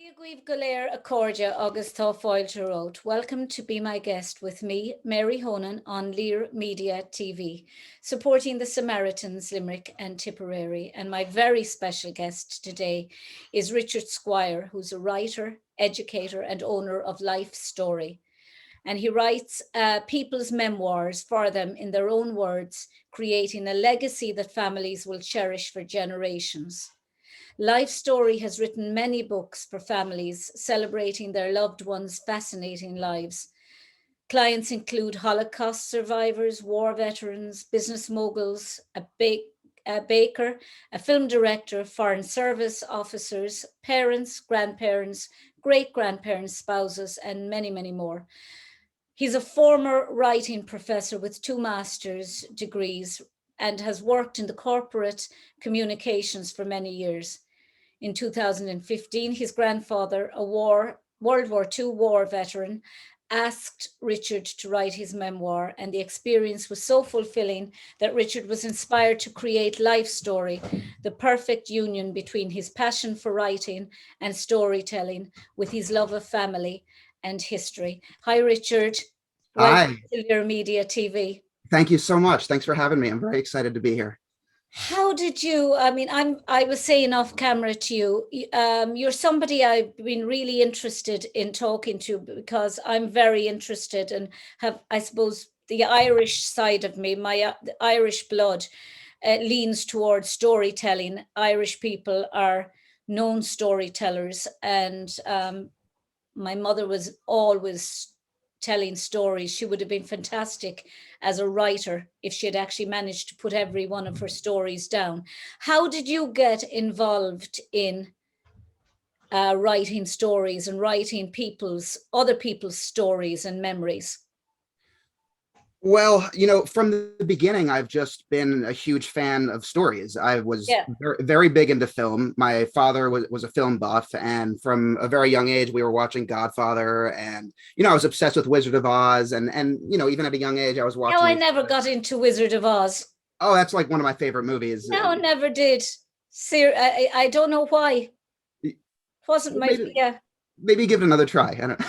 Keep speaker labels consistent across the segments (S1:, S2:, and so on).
S1: Díagaibh go léir a cóide agus tá fáilte rót. Welcome to Be My Guest with me, Mary Honan, on Lear Media TV, supporting the Samaritans, Limerick and Tipperary. And my very special guest today is Richard Squires, who's a writer, educator, and owner of Lifestory. And he writes people's memoirs for them in their own words, creating a legacy that families will cherish for generations. Lifestory has written many books for families celebrating their loved ones' fascinating lives. Clients include Holocaust survivors, war veterans, business moguls, a baker, a film director, foreign service officers, parents, grandparents, great-grandparents, spouses, and many, many more. He's a former writing professor with 2 master's degrees and has worked in the corporate communications for many years. In 2015, his grandfather, a World War II war veteran, asked Richard to write his memoir, and the experience was so fulfilling that Richard was inspired to create Lifestory, the perfect union between his passion for writing and storytelling with his love of family and history. Hi, Richard. Welcome
S2: Hi,
S1: to Lear Media TV.
S2: thank you so much. Thanks for having me. I'm very excited to be here.
S1: How did you, I was saying off camera to you, you're somebody I've been really interested in talking to because I'm very interested and have, I suppose, the Irish side of me, my the Irish blood leans towards storytelling. Irish people are known storytellers, and my mother was always telling stories. She would have been fantastic as a writer if she had actually managed to put every one of her stories down. How did you get involved in writing stories and writing other people's stories and memories?
S2: Well, from the beginning, I've just been a huge fan of stories. I was
S1: Yeah.
S2: very big into film. My father was a film buff, and from a very young age, we were watching Godfather, and I was obsessed with Wizard of Oz, and even at a young age, I was
S1: No,
S2: watching
S1: I
S2: these.
S1: never got into Wizard of Oz.
S2: Oh, that's like one of my favorite movies.
S1: No, never did. I don't know why. Wasn't
S2: Well,
S1: my,
S2: maybe
S1: yeah,
S2: maybe give it another try. I don't.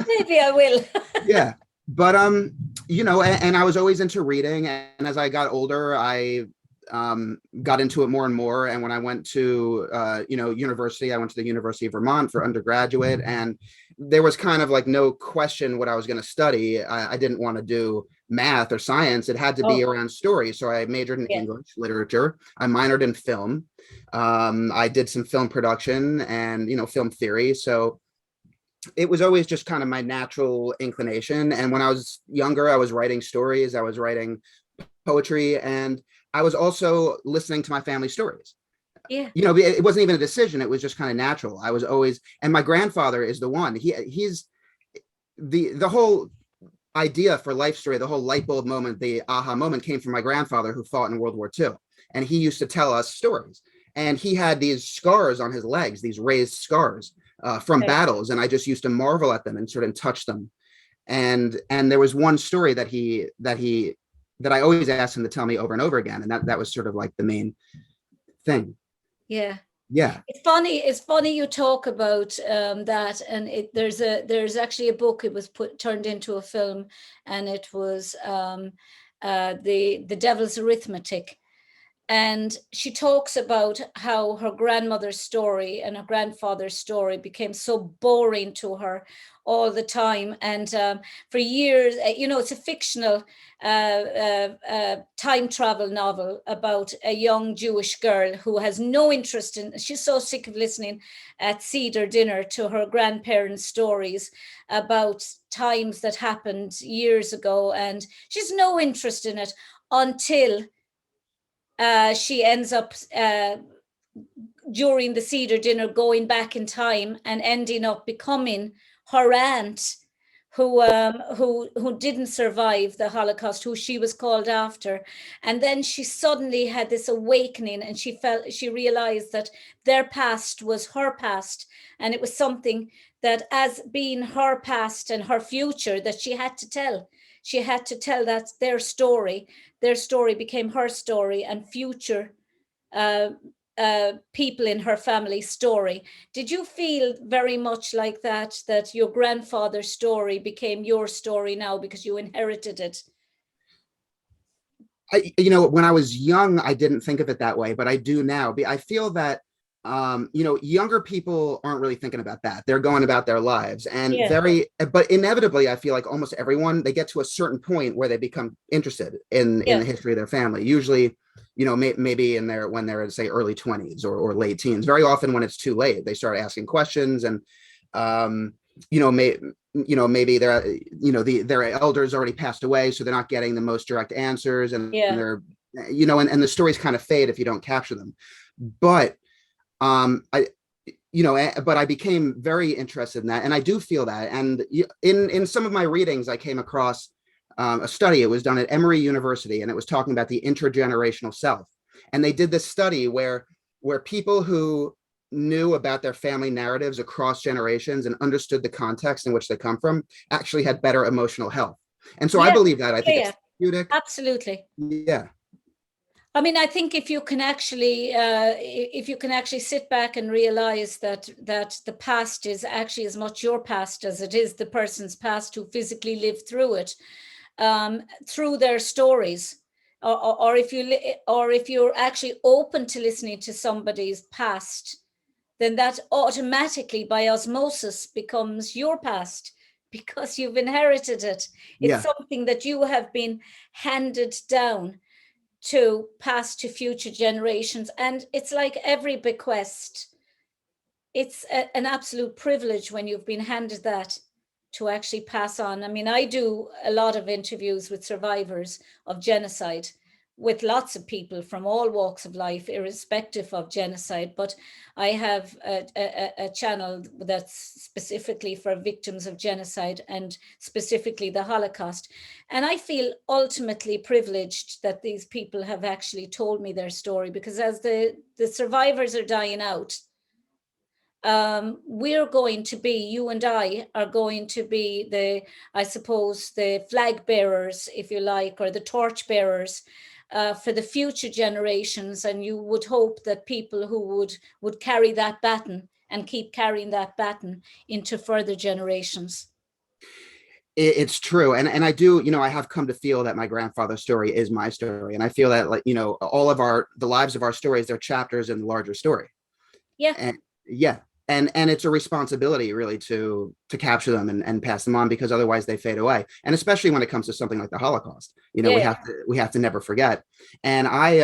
S1: maybe I will.
S2: Yeah, but and I was always into reading, and as I got older, I got into it more and more. And when I went to university, I went to the University of Vermont for undergraduate, and there was kind of like no question what I was going to study. I didn't want to do math or science. It had to be
S1: Oh,
S2: around story, so I majored in
S1: yeah.
S2: English literature. I minored in film. I did some film production and film theory. So it was always just kind of my natural inclination. And when I was younger, I was writing stories, I was writing poetry, and I was also listening to my family stories.
S1: Yeah.
S2: It wasn't even a decision, it was just kind of natural. I was always, and my grandfather is the one. He's the whole idea for Lifestory, the whole light bulb moment, the aha moment came from my grandfather who fought in World War II. And he used to tell us stories. And he had these scars on his legs, these raised scars from
S1: Okay.
S2: battles. And I just used to marvel at them and sort of touch them. And there was one story that I always asked him to tell me over and over again. And that was sort of like the main thing.
S1: Yeah.
S2: Yeah.
S1: It's funny. It's funny you talk about that, and there's actually a book. It was turned into a film, and it was the Devil's Arithmetic, and she talks about how her grandmother's story and her grandfather's story became so boring to her all the time. And for years, it's a fictional time travel novel about a young Jewish girl who has no interest in, she's so sick of listening at Seder dinner to her grandparents' stories about times that happened years ago. And she's no interest in it until she ends up during the Cedar dinner going back in time and ending up becoming her aunt who didn't survive the Holocaust, who she was called after. And then she suddenly had this awakening, and she realized that their past was her past, and it was something that, as being her past and her future, that she had to tell. She had to tell that their story became her story, and future uh, people in her family story. Did you feel very much like that, that your grandfather's story became your story now because you inherited it?
S2: When I was young, I didn't think of it that way, but I do now. I feel that, younger people aren't really thinking about that. They're going about their lives, and
S1: Yeah,
S2: but inevitably, I feel like almost everyone, they get to a certain point where they become interested in
S1: yeah,
S2: the history of their family. Usually, maybe when they're say early 20s or late teens. Very often when it's too late, they start asking questions, and um, you know, may, maybe their elders already passed away, so they're not getting the most direct answers, and
S1: yeah,
S2: they're, and the stories kind of fade if you don't capture them. But I but I became very interested in that, and I do feel that. And in some of my readings, I came across a study. It was done at Emory University, and it was talking about the intergenerational self. And they did this study where people who knew about their family narratives across generations and understood the context in which they come from actually had better emotional health. And so I
S1: yeah,
S2: believe that. I think
S1: yeah,
S2: it's therapeutic.
S1: absolutely.
S2: Yeah.
S1: I mean, I think if you can actually sit back and realize that the past is actually as much your past as it is the person's past who physically lived through it, through their stories, or if you're actually open to listening to somebody's past, then that automatically, by osmosis, becomes your past because you've inherited it. It's
S2: Yeah.
S1: something that you have been handed down to pass to future generations. And it's like every bequest, it's an absolute privilege when you've been handed that to actually pass on. I mean, I do a lot of interviews with survivors of genocide, with lots of people from all walks of life, irrespective of genocide. But I have a channel that's specifically for victims of genocide and specifically the Holocaust. And I feel ultimately privileged that these people have actually told me their story, because as the survivors are dying out, we're going to be, you and I are going to be I suppose, the flag bearers, if you like, or the torch bearers for the future generations. And you would hope that people who would carry that baton and keep carrying that baton into further generations.
S2: It's true. And I do, I have come to feel that my grandfather's story is my story. And I feel that, like, all of the lives of our stories, they're chapters in the larger story.
S1: Yeah,
S2: And yeah. And it's a responsibility really to capture them and pass them on, because otherwise they fade away. And especially when it comes to something like the Holocaust,
S1: yeah,
S2: we have to never forget. And I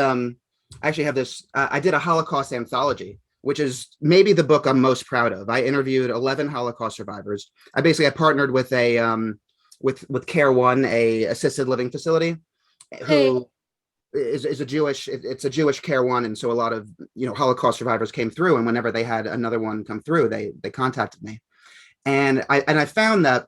S2: actually have this, I did a Holocaust anthology, which is maybe the book I'm most proud of. I interviewed 11 Holocaust survivors. I partnered with with Care One, a assisted living facility,
S1: okay,
S2: who is a Jewish, it's a Jewish Care One. And so a lot of, Holocaust survivors came through, and whenever they had another one come through, they contacted me. And I found that,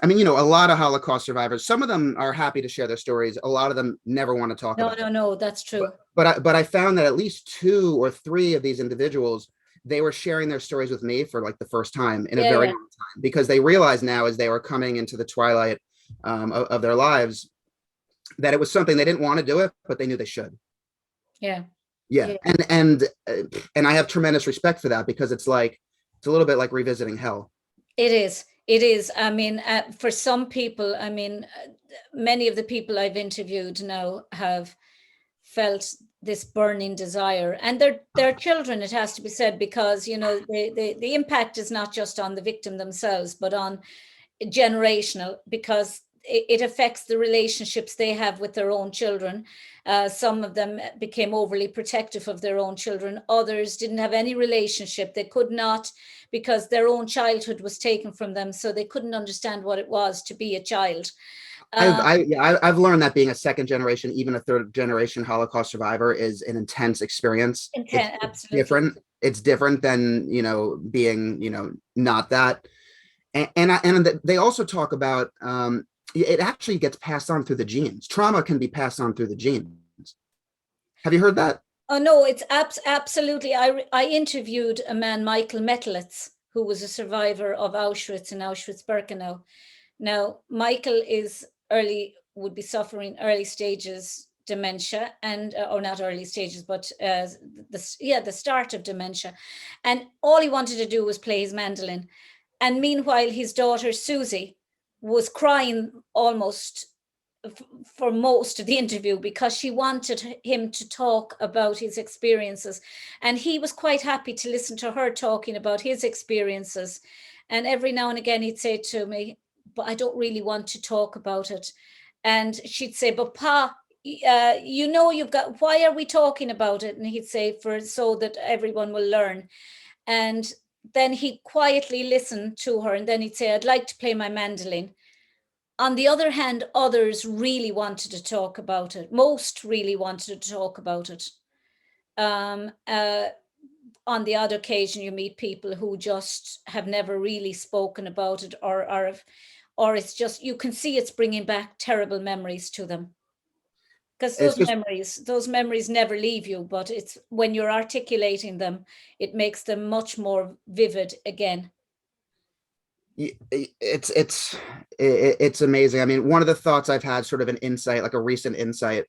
S2: I mean, a lot of Holocaust survivors, some of them are happy to share their stories. A lot of them never want to talk
S1: no,
S2: about
S1: no,
S2: it.
S1: no, that's true.
S2: But I found that at least 2 or 3 of these individuals, they were sharing their stories with me for like the first time in a
S1: Yeah,
S2: very
S1: yeah,
S2: long time, because they realized now, as they were coming into the twilight of their lives, that it was something they didn't want to do it, but they knew they should.
S1: yeah,
S2: Yeah.
S1: yeah.
S2: And I have tremendous respect for that, because it's a little bit like revisiting hell.
S1: It is. It is. I mean, for some people, I mean, many of the people I've interviewed now have felt this burning desire, and their children, it has to be said, because the impact is not just on the victim themselves, but on generational, because it affects the relationships they have with their own children. Some of them became overly protective of their own children. Others didn't have any relationship. They could not, because their own childhood was taken from them, so they couldn't understand what it was to be a child.
S2: I've
S1: Um,
S2: I've learned that being a second generation, even a third generation Holocaust survivor, is an intense experience. It's
S1: Absolutely.
S2: different. It's different than, being, not that. And they also talk about, it actually gets passed on through the genes. Trauma can be passed on through the genes. Have you heard that?
S1: Oh no, it's absolutely. I interviewed a man, Michael Metlitz, who was a survivor of Auschwitz and Auschwitz-Birkenau. Now, Michael would be suffering early stages dementia, and or not early stages, but the start of dementia, and all he wanted to do was play his mandolin. And meanwhile, his daughter Susie was crying almost for most of the interview because she wanted him to talk about his experiences, and he was quite happy to listen to her talking about his experiences. And every now and again he'd say to me, but I don't really want to talk about it. And she'd say, but Pa, you've got, why are we talking about it? And he'd say, for so that everyone will learn. And then he'd quietly listen to her, and then he'd say, I'd like to play my mandolin. On the other hand, others really wanted to talk about it. Most really wanted to talk about it. On the odd occasion, you meet people who just have never really spoken about it, or it's just, you can see it's bringing back terrible memories to them. Because those memories never leave you, but it's when you're articulating them, it makes them much more vivid again.
S2: It's amazing. I mean, one of the thoughts I've had, sort of an insight, like a recent insight,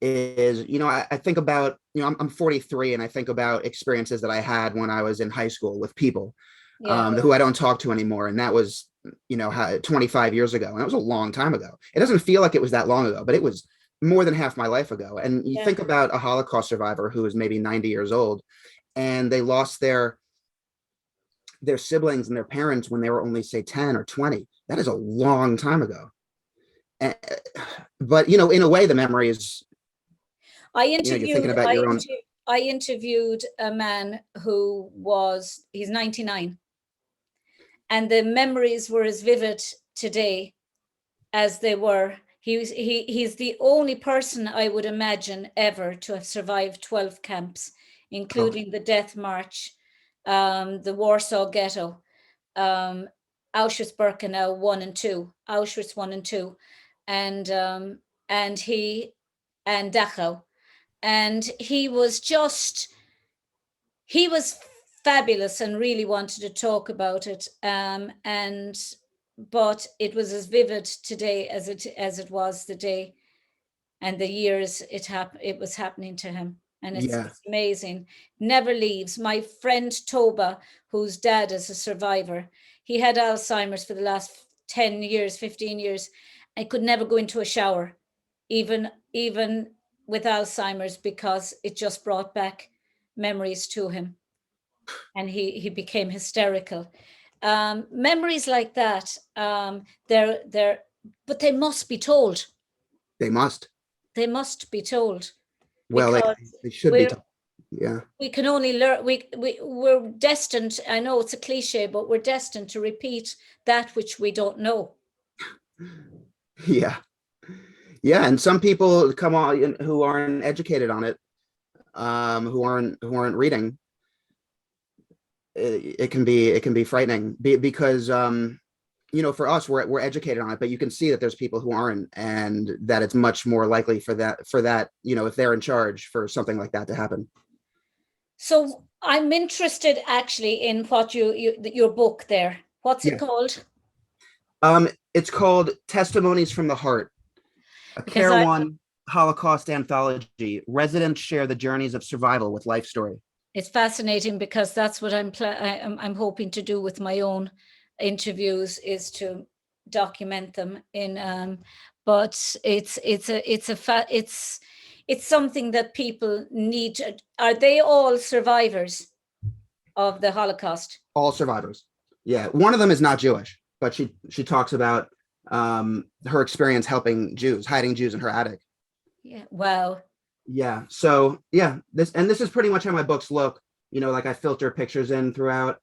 S2: is, I think about, I'm 43, and I think about experiences that I had when I was in high school with people who I don't talk to anymore. And that was, 25 years ago. And that was a long time ago. It doesn't feel like it was that long ago, but it was more than half my life ago. And you think about a Holocaust survivor who is maybe 90 years old, and they lost their siblings and their parents when they were only, say, 10 or 20. That is a long time ago. But in a way, the memory is, you're thinking about your own.
S1: I interviewed a man he's 99, and the memories were as vivid today as they were. He's the only person I would imagine ever to have survived 12 camps, including the Death March, the Warsaw Ghetto, Auschwitz-Birkenau 1 and 2, Auschwitz 1 and 2, and Dachau. And he was fabulous and really wanted to talk about it. But it was as vivid today as it was the day and the years it was happening to him. And it's amazing. Never leaves. My friend Toba, whose dad is a survivor, he had Alzheimer's for the last 10 years, 15 years. I could never go into a shower, even with Alzheimer's, because it just brought back memories to him. And he became hysterical. Memories like that, but they must be told.
S2: They must.
S1: They must be told.
S2: Well, they should be told. Yeah.
S1: We can only learn. We're destined. I know it's a cliche, but we're destined to repeat that which we don't know.
S2: Yeah. Yeah, and some people come on who aren't educated on it, who aren't reading. It can be frightening because for us, we're educated on it, but you can see that there's people who aren't, and that it's much more likely for that if they're in charge, for something like that to happen.
S1: So I'm interested actually in what your book there. What's it called?
S2: It's called Testimonies from the Heart, a Care One Holocaust Anthology. Residents share the journeys of survival with Lifestory. It's
S1: fascinating because that's what I'm hoping to do with my own interviews, is to document them in. But it's something that people need. Are they all survivors of the Holocaust?
S2: All survivors. Yeah, one of them is not Jewish, but she talks about her experience helping Jews, hiding Jews in her attic.
S1: Yeah. Wow.
S2: Yeah. So this is pretty much how my books look. Like I filter pictures in throughout.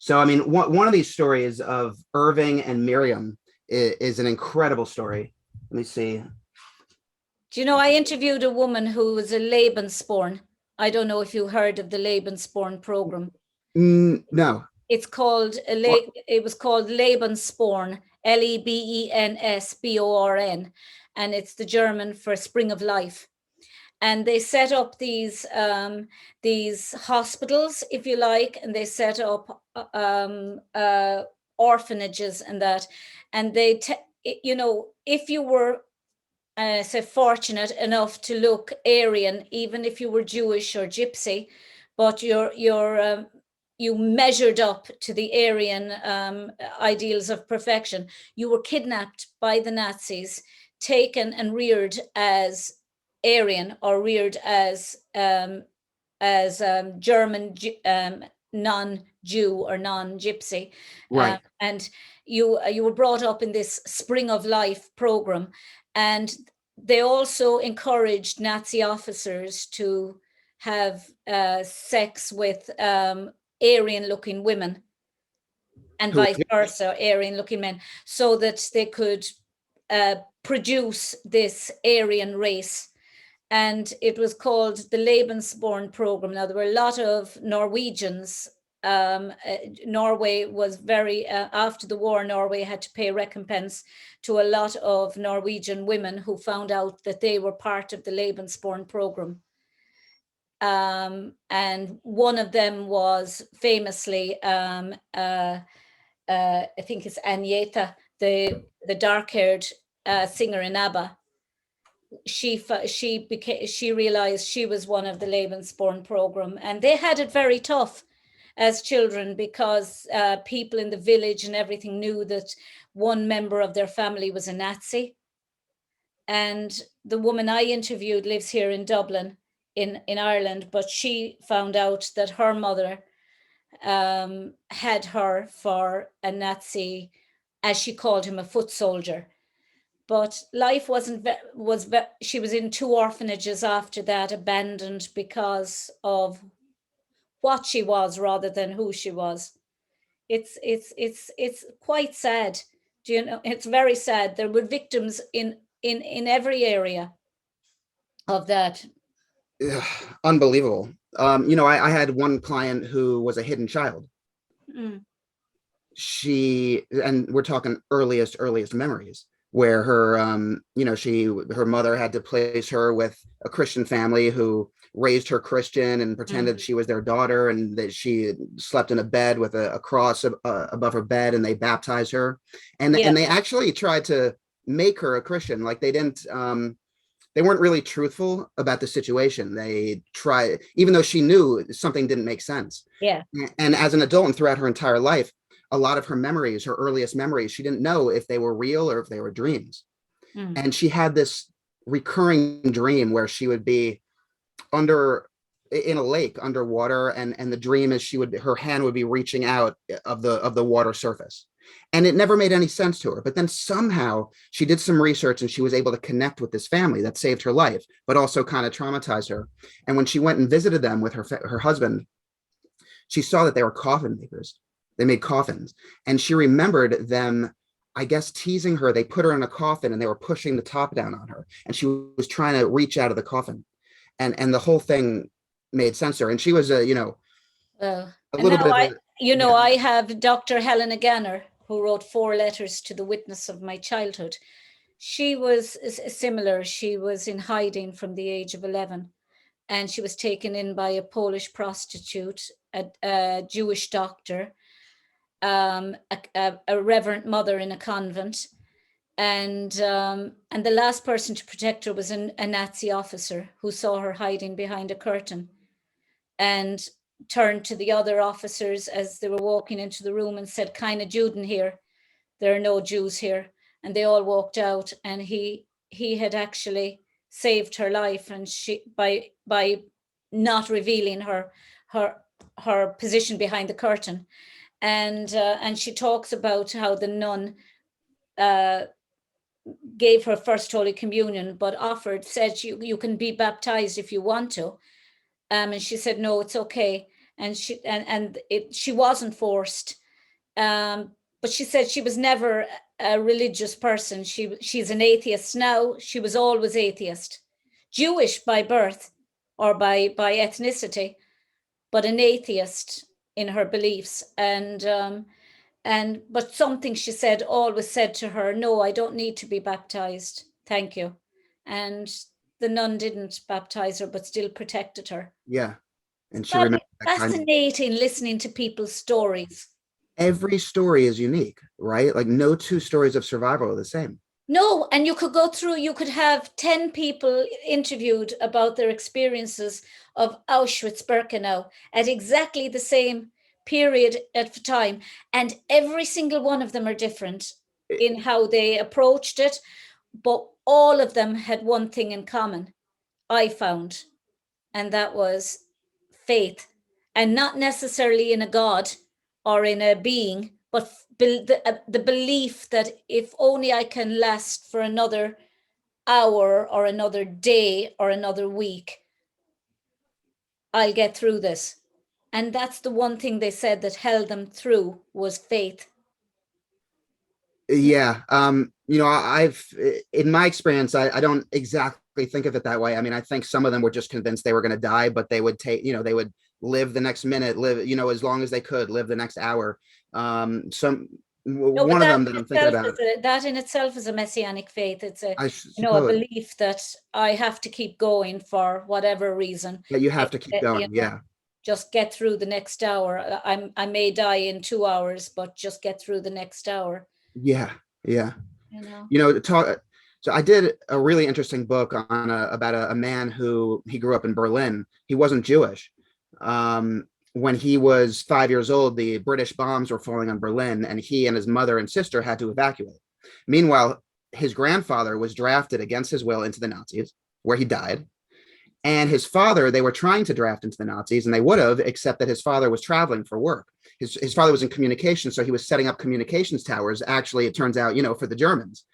S2: So I mean, one of these stories of Irving and Miriam is an incredible story. Let me see.
S1: Do you know, I interviewed a woman who was a Lebensborn. I don't know if you heard of the Lebensborn program.
S2: No.
S1: It was called Lebensborn, Lebensborn, and it's the German for Spring of Life. And they set up these hospitals, if you like, and they set up orphanages and that. And if you were say fortunate enough to look Aryan, even if you were Jewish or Gypsy, but you measured up to the Aryan ideals of perfection. You were kidnapped by the Nazis, taken and reared as Aryan, or reared as German, non-Jew or non-Gypsy,
S2: Right.
S1: and you were brought up in this Spring of Life program, and they also encouraged Nazi officers to have sex with Aryan-looking women, and
S2: Who?
S1: vice versa, Aryan-looking men, so that they could produce this Aryan race. And it was called the Lebensborn program. Now, there were a lot of Norwegians. Norway was very, after the war, Norway had to pay recompense to a lot of Norwegian women who found out that they were part of the Lebensborn program. And one of them was famously, I think it's Agneta, the dark-haired singer in ABBA. She realized she was one of the Lebensborn program, and they had it very tough as children, because people in the village and everything knew that one member of their family was a Nazi. And the woman I interviewed lives here in Dublin, in Ireland, but she found out that her mother had her for a Nazi, as she called him, a foot soldier. But life she was in 2 orphanages after that, abandoned because of what she was rather than who she was. It's quite sad. Do you know? It's very sad. There were victims in every area of that.
S2: Ugh, unbelievable. I had one client who was a hidden child.
S1: Mm.
S2: And we're talking earliest memories, where her her mother had to place her with a Christian family who raised her Christian and pretended she was their daughter, and that she slept in a bed with a cross above her bed, and they baptized her, and they actually tried to make her a Christian. Like, they weren't really truthful about the situation. They tried, even though she knew something didn't make sense.
S1: Yeah.
S2: And as an adult and throughout her entire life, a lot of her memories, her earliest memories, she didn't know if they were real or if they were dreams. And she had this recurring dream where she would be in a lake underwater, and the dream is her hand would be reaching out of the water surface. And it never made any sense to her. But then somehow she did some research, and she was able to connect with this family that saved her life, but also kind of traumatized her. And when she went and visited them with her husband, she saw that they were coffin makers. They made coffins. And she remembered them, I guess, teasing her. They put her in a coffin, and they were pushing the top down on her, and she was trying to reach out of the coffin. And the whole thing made sense to her. And she was a little bit of a,
S1: I have Dr. Helena Ganner, who wrote 4 letters to the witness of my childhood. She was similar. She was in hiding from the age of 11, and she was taken in by a Polish prostitute, a Jewish doctor, a reverend mother in a convent, and the last person to protect her was a Nazi officer who saw her hiding behind a curtain, and turned to the other officers as they were walking into the room and said, "Keine Juden here. There are no Jews here." And they all walked out, and he had actually saved her life, and she by not revealing her position behind the curtain. And she talks about how the nun gave her first Holy Communion, but said you can be baptized if you want to. And she said, "No, it's okay." And she wasn't forced. But she said she was never a religious person. She's an atheist now. She was always atheist, Jewish by birth or by ethnicity, but an atheist in her beliefs. But something she said always said to her, "No, I don't need to be baptized. Thank you." And the nun didn't baptize her, but still protected her.
S2: Yeah. And she remembered that
S1: fascinating listening to people's stories.
S2: Every story is unique, right? Like, no 2 stories of survival are the same.
S1: No, and you could go through, you could have 10 people interviewed about their experiences of Auschwitz-Birkenau at exactly the same period of time. And every single one of them are different in how they approached it. But all of them had one thing in common, I found, and that was faith. And not necessarily in a God or in a being, but the belief that if only I can last for another hour or another day or another week, I'll get through this. And that's the one thing they said that held them through was faith.
S2: Yeah. I've in my experience, I don't exactly think of it that way. I mean, I think some of them were just convinced they were going to die, but they would they would live the next minute, live, as long as they could, live the next hour.
S1: No, but
S2: One of them that I'm thinking about,
S1: that in itself is a messianic faith. It's
S2: I
S1: a
S2: suppose,
S1: belief that I have to keep going for whatever reason.
S2: that you have to keep going. Yeah.
S1: Just get through the next hour. I may die in 2 hours, but just get through the next hour.
S2: Yeah. Yeah.
S1: You know.
S2: Talk. So I did a really interesting book on about a man who he grew up in Berlin. He wasn't Jewish. When he was 5 years old, the British bombs were falling on Berlin, and he and his mother and sister had to evacuate. Meanwhile, his grandfather was drafted against his will into the Nazis, where he died. And his father, they were trying to draft into the Nazis, and they would have, except that his father was traveling for work. His father was in communications, so he was setting up communications towers. Actually, it turns out, for the Germans.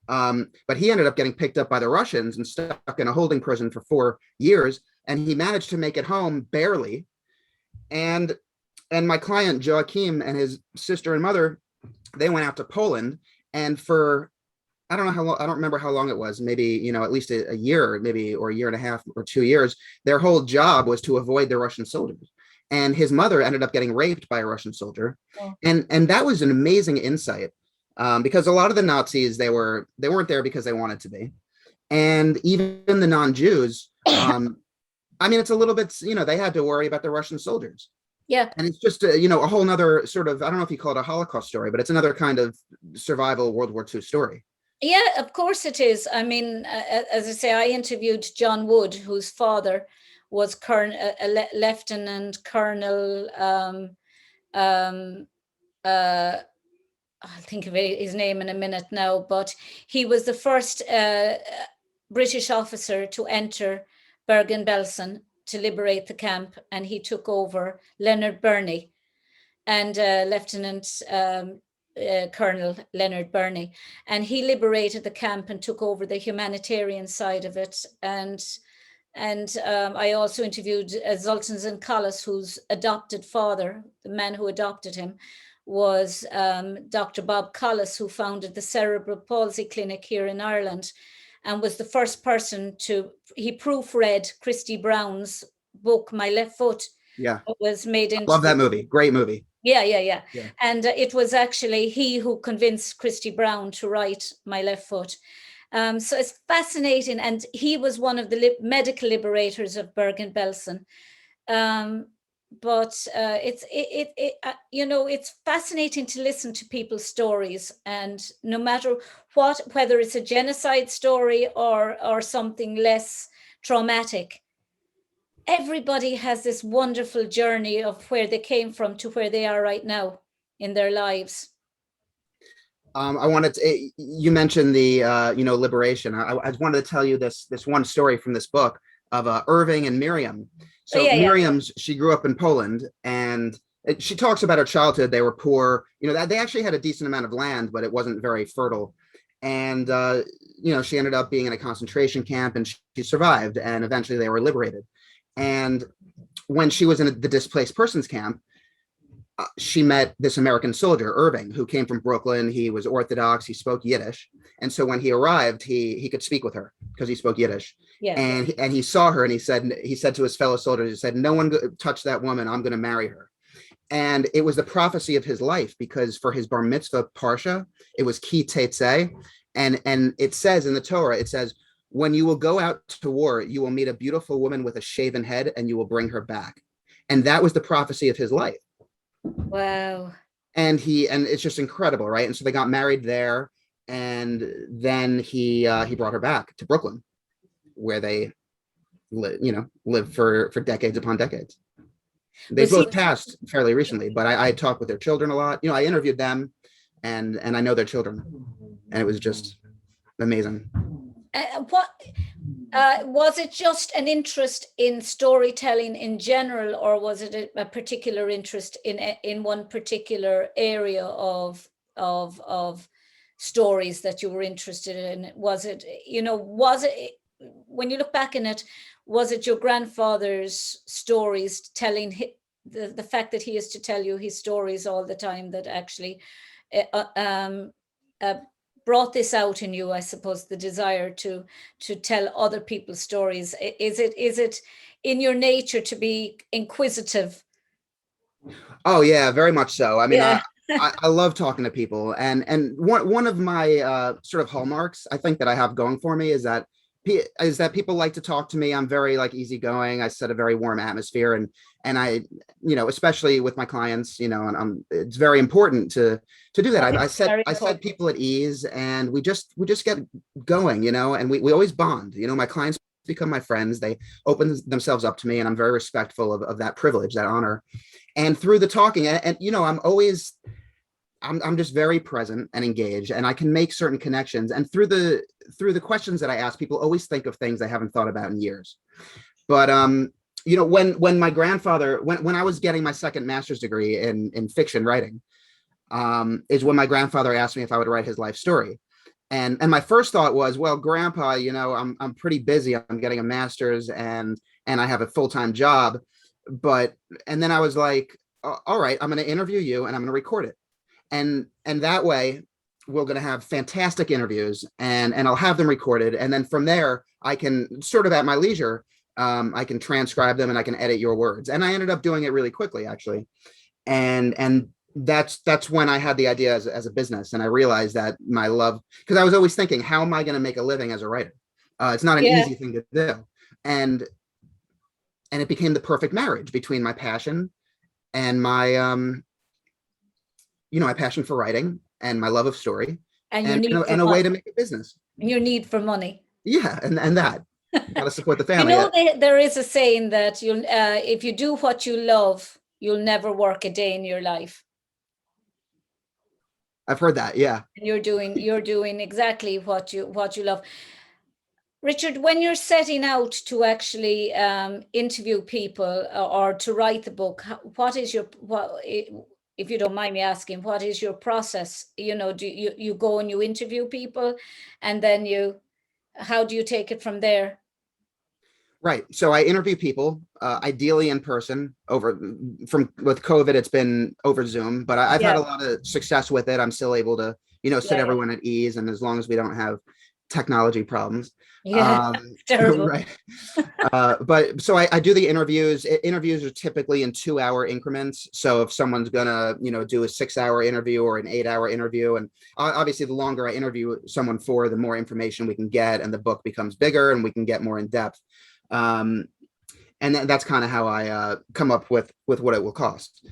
S2: But he ended up getting picked up by the Russians and stuck in a holding prison for 4 years. And he managed to make it home barely. And my client Joachim and his sister and mother, they went out to Poland, and for I don't know how long, I don't remember how long it was, maybe, at least a year, maybe, or a year and a half or 2 years. Their whole job was to avoid the Russian soldiers. And his mother ended up getting raped by a Russian soldier. Oh. And that was an amazing insight, because a lot of the Nazis, they weren't there because they wanted to be. And even the non-Jews, I mean, it's a little bit, they had to worry about the Russian soldiers.
S1: Yeah.
S2: And it's just, a whole nother sort of, I don't know if you call it a Holocaust story, but it's another kind of survival World War II story.
S1: Yeah, of course it is. I mean, as I say, I interviewed John Wood, whose father was Lieutenant Colonel, I'll think of his name in a minute now, but he was the first British officer to enter Bergen-Belsen to liberate the camp, and he took over Leonard Burney and Lieutenant Colonel Leonard Burney, and he liberated the camp and took over the humanitarian side of it. And I also interviewed Zoltan Zinkalis, whose adopted father, the man who adopted him, was Dr. Bob Collis, who founded the Cerebral Palsy Clinic here in Ireland, and was the first person he proofread Christy Brown's book, My Left Foot.
S2: Yeah.
S1: It was made into.
S2: Love that movie. Great movie.
S1: Yeah. And it was actually he who convinced Christy Brown to write My Left Foot. So it's fascinating. And he was one of the medical liberators of Bergen-Belsen. But it's fascinating to listen to people's stories, and no matter whether it's a genocide story or something less traumatic, everybody has this wonderful journey of where they came from to where they are right now in their lives.
S2: I wanted to, you mentioned the, liberation. I wanted to tell you this one story from this book of Irving and Miriam. So she grew up in Poland, and she talks about her childhood. They were poor, they actually had a decent amount of land, but it wasn't very fertile. And, she ended up being in a concentration camp, and she survived, and eventually they were liberated. And when she was in the displaced persons camp, she met this American soldier, Irving, who came from Brooklyn. He was Orthodox. He spoke Yiddish. And so when he arrived, he could speak with her because he spoke Yiddish.
S1: Yeah.
S2: And he saw her, and he said to his fellow soldiers, he said, "No one touch that woman. I'm going to marry her." And it was the prophecy of his life, because for his bar mitzvah parsha, it was Ki Tetzeh. And it says in the Torah, it says, "When you will go out to war, you will meet a beautiful woman with a shaven head, and you will bring her back." And that was the prophecy of his life.
S1: Wow.
S2: And it's just incredible, right? And so they got married there, And then he brought her back to Brooklyn, where they lived for decades upon decades. They
S1: Was he?
S2: both passed fairly recently, but I talked with their children a lot. I interviewed them, and I know their children, and it was just amazing.
S1: What was it? Just an interest in storytelling in general, or was it a particular interest in one particular area of stories that you were interested in? Was it, when you look back in it, was it your grandfather's stories telling the fact that he used to tell you his stories all the time that actually uh, brought this out in you, I suppose, the desire to tell other people's stories? Is it in your nature to be inquisitive?
S2: Oh yeah, very much so. I mean,
S1: Yeah.
S2: I love talking to people, and one of my sort of hallmarks I think that I have going for me is that people like to talk to me. I'm very like easygoing. I set a very warm atmosphere, and I, especially with my clients, and it's very important to do that. I set
S1: Very
S2: I set
S1: important.
S2: people at ease, and we just get going, and we always bond. My clients become my friends. They open themselves up to me, and I'm very respectful of that privilege, that honor. And through the talking, and I'm just very present and engaged, and I can make certain connections. And through the questions that I ask, people always think of things they haven't thought about in years. But when my grandfather, when I was getting my second master's degree in fiction writing, is when my grandfather asked me if I would write his life story. And my first thought was, well, Grandpa, I'm pretty busy. I'm getting a master's, and I have a full-time job. And then I was like, all right, I'm going to interview you, and I'm going to record it. And that way we're going to have fantastic interviews, and I'll have them recorded. And then from there, I can sort of at my leisure, I can transcribe them, and I can edit your words. And I ended up doing it really quickly, actually. And that's when I had the idea as a business. And I realized that my love, because I was always thinking, how am I going to make a living as a writer? It's not an
S1: Yeah.
S2: easy thing to do. And it became the perfect marriage between my passion and my passion for writing and my love of story,
S1: And your
S2: and
S1: need for
S2: a way
S1: money.
S2: to make a business.
S1: Your need for money.
S2: Yeah, and that got to support the
S1: You
S2: family.
S1: know, there is a saying that if you do what you love, you'll never work a day in your life.
S2: I've heard that. Yeah.
S1: And you're doing exactly what you love. Richard, when you're setting out to actually interview people or to write the book, what is if you don't mind me asking, what is your process? Do you go and you interview people, and then how do you take it from there?
S2: Right. So I interview people, ideally in person. With COVID, it's been over Zoom, but I've had
S1: Yeah,
S2: a lot of success with it. I'm still able to, set
S1: yeah,
S2: everyone at ease, and as long as we don't have technology problems.
S1: yeah. Terrible.
S2: Right. But so I do the interviews. Interviews are typically in 2-hour increments. So if someone's gonna, do a 6-hour interview or an 8-hour interview, and obviously the longer I interview someone for, the more information we can get, and the book becomes bigger, and we can get more in depth. Um, and that's kind of how I come up with what it will cost.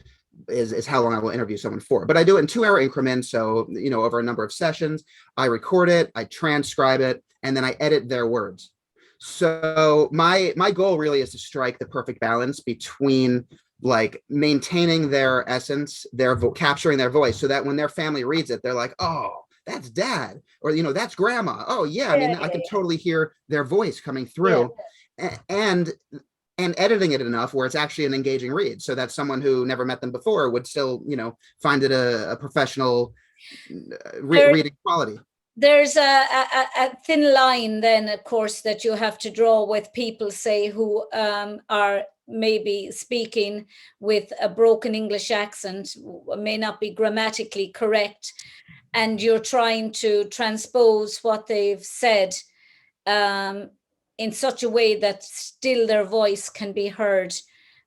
S2: Is how long I will interview someone for. But I do it in 2-hour increments. So, over a number of sessions, I record it, I transcribe it, and then I edit their words. So my goal really is to strike the perfect balance between like maintaining their essence, capturing their voice, so that when their family reads it, they're like, oh, that's dad, or that's grandma. Oh yeah, I
S1: Yeah,
S2: mean, I can totally hear their voice coming
S1: yeah.
S2: through. And editing it enough where it's actually an engaging read, so that someone who never met them before would still, find it a professional reading quality.
S1: There's a thin line then, of course, that you have to draw with people, say, who are maybe speaking with a broken English accent, may not be grammatically correct, and you're trying to transpose what they've said um, in such a way that still their voice can be heard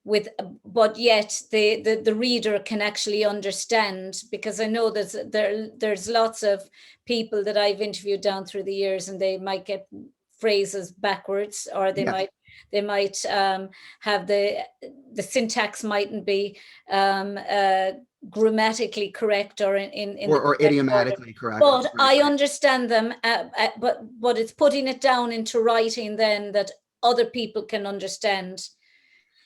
S1: but yet the reader can actually understand. Because I know that there's lots of people that I've interviewed down through the years, and they might get phrases backwards, or they
S2: Yes.
S1: might have the syntax mightn't be grammatically correct or in the
S2: or
S1: correct order.
S2: idiomatically correct.
S1: But I understand them, but it's putting it down into writing then that other people can understand.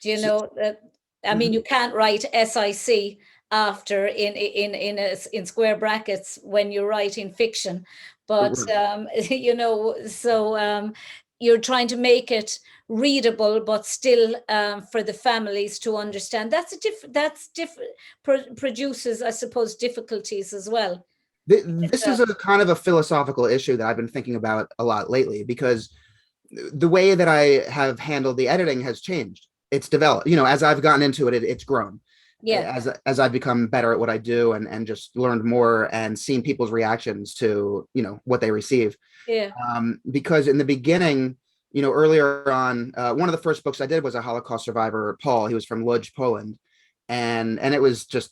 S1: Do you know that? I mean, you can't write SIC after in square brackets when you're writing fiction, but you know, so you're trying to make it readable, but still for the families to understand. That's different. Produces, I suppose, difficulties as well.
S2: This is a kind of a philosophical issue that I've been thinking about a lot lately, because the way that I have handled the editing has changed. It's developed, you know, as I've gotten into it, it's grown.
S1: Yeah.
S2: As I've become better at what I do, and just learned more and seen people's reactions to, you know, what they receive.
S1: Yeah.
S2: Because in the beginning, you know, earlier on, one of the first books I did was a Holocaust survivor, Paul. He was from Lodz, Poland, and it was just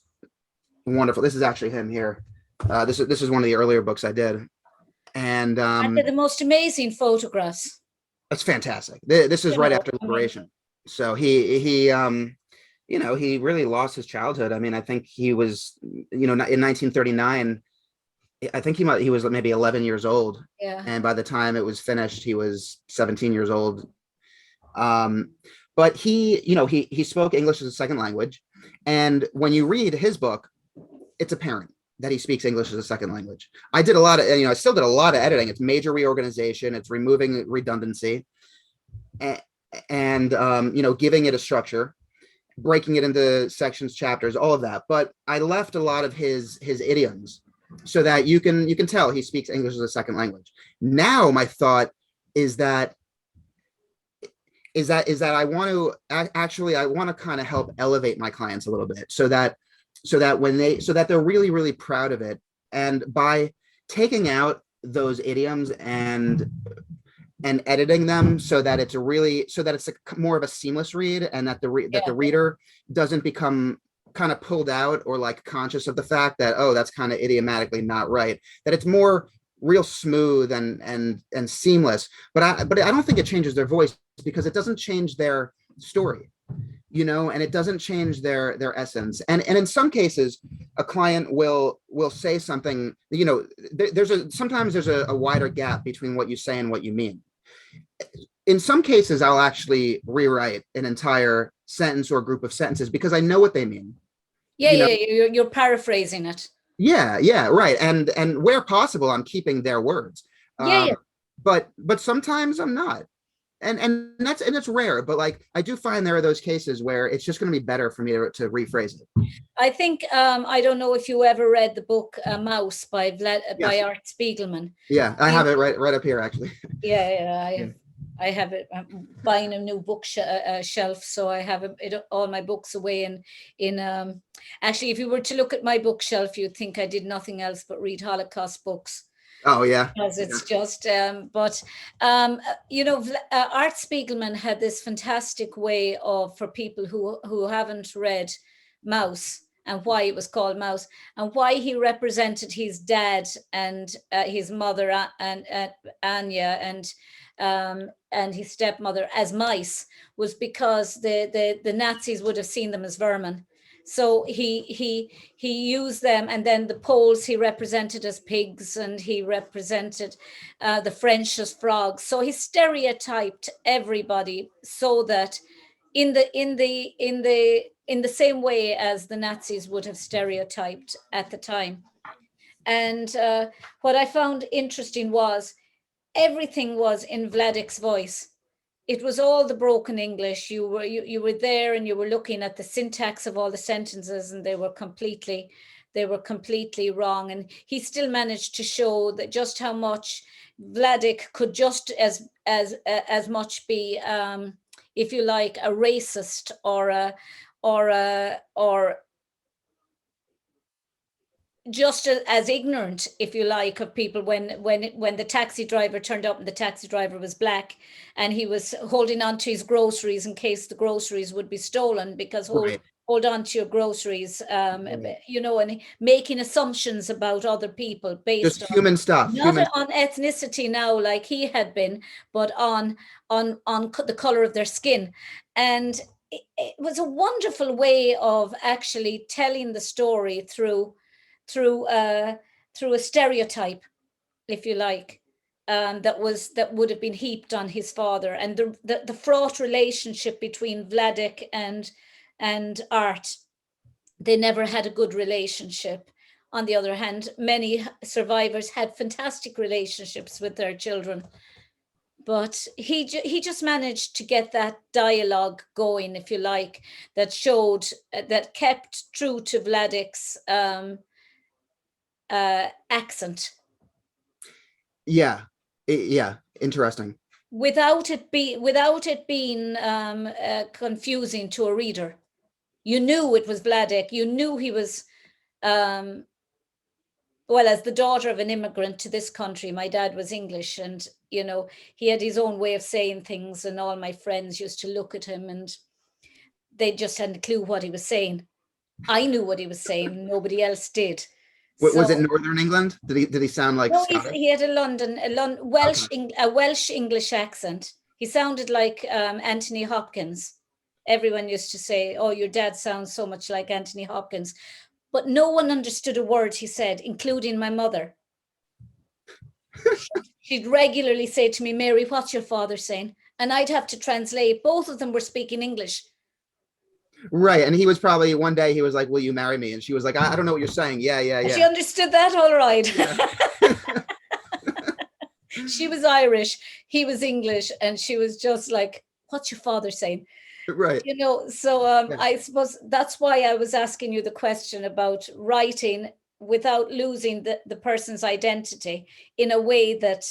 S2: wonderful. This is actually him here. This is one of the earlier books I did, and
S1: they're the most amazing photographs.
S2: that's fantastic. This is right after liberation. So he you know, he really lost his childhood. I mean, I think he was, you know, in 1939, I think he was maybe 11 years old.
S1: Yeah.
S2: And by the time it was finished, he was 17 years old. But he, you know, he spoke English as a second language. And when you read his book, it's apparent that he speaks English as a second language. I did a lot of, you know, I still did a lot of editing. It's major reorganization. It's removing redundancy, and you know, giving it a structure, breaking it into sections, chapters, all of that. But I left a lot of his idioms so that you can tell he speaks English as a second language. Now my thought is that I want to actually, I want to kind of help elevate my clients a little bit, so that they're really, really proud of it. And by taking out those idioms and editing them so that it's more of a seamless read, and that the reader doesn't become kind of pulled out or like conscious of the fact that, oh, that's kind of idiomatically not right, that it's more real smooth and seamless. But I don't think it changes their voice, because it doesn't change their story, you know, and it doesn't change their essence. And in some cases, a client will say something, you know, sometimes there's a wider gap between what you say and what you mean. In some cases, I'll actually rewrite an entire sentence or group of sentences because I know what they mean.
S1: Yeah, you know? You're paraphrasing it.
S2: Yeah, right. And where possible, I'm keeping their words.
S1: Yeah.
S2: But sometimes I'm not. And that's rare, but like I do find there are those cases where it's just going to be better for me to rephrase it.
S1: I think I don't know if you ever read the book Mouse by Art Spiegelman.
S2: Yeah, I have it right up here actually.
S1: Yeah, I have it. I'm buying a new bookshelf, so I have all my books away in actually, if you were to look at my bookshelf, you'd think I did nothing else but read Holocaust books.
S2: Oh yeah,
S1: because it's just you know, Art Spiegelman had this fantastic way of, for people who haven't read Mouse, and why it was called Mouse, and why he represented his dad and his mother and Anya and his stepmother as mice, was because the Nazis would have seen them as vermin. So he used them, and then the Poles he represented as pigs, and he represented the French as frogs. So he stereotyped everybody, so that in the same way as the Nazis would have stereotyped at the time. And what I found interesting was everything was in Vladik's voice. It was all the broken English. You were there, and you were looking at the syntax of all the sentences, and they were completely wrong. And he still managed to show that just how much Vladik could just as much be, if you like, a racist or just as ignorant, if you like, of people. When the taxi driver turned up, and the taxi driver was black, and he was holding on to his groceries in case the groceries would be stolen, because hold on to your groceries, you know, and making assumptions about other people based
S2: just human stuff,
S1: not on ethnicity now like he had been, but on the color of their skin. And it was a wonderful way of actually telling the story through a stereotype, if you like, that would have been heaped on his father, and the fraught relationship between Vladek and Art. They never had a good relationship. On the other hand, many survivors had fantastic relationships with their children. But he just managed to get that dialogue going, if you like, that showed, that kept true to Vladek's accent.
S2: Yeah. Yeah. Interesting.
S1: Without it being confusing to a reader. You knew it was Vladek. You knew he was, well, as the daughter of an immigrant to this country, my dad was English, and he had his own way of saying things, and all my friends used to look at him and they just hadn't a clue what he was saying. I knew what he was saying, nobody else did.
S2: Was it Northern England? Did he sound like
S1: No,
S2: Scottish?
S1: he had a Welsh English accent. He sounded like Anthony Hopkins. Everyone used to say, "Oh, your dad sounds so much like Anthony Hopkins," but no one understood a word he said, including my mother. She'd regularly say to me, "Mary, what's your father saying?" And I'd have to translate. Both of them were speaking English.
S2: Right. And he was probably, one day he was like, "Will you marry me?" And she was like, I don't know what you're saying. Yeah.
S1: She understood that all right.
S2: Yeah.
S1: She was Irish, he was English, and she was just like, "What's your father saying?"
S2: Right.
S1: So
S2: Yeah.
S1: I suppose that's why I was asking you the question about writing without losing the person's identity, in a way that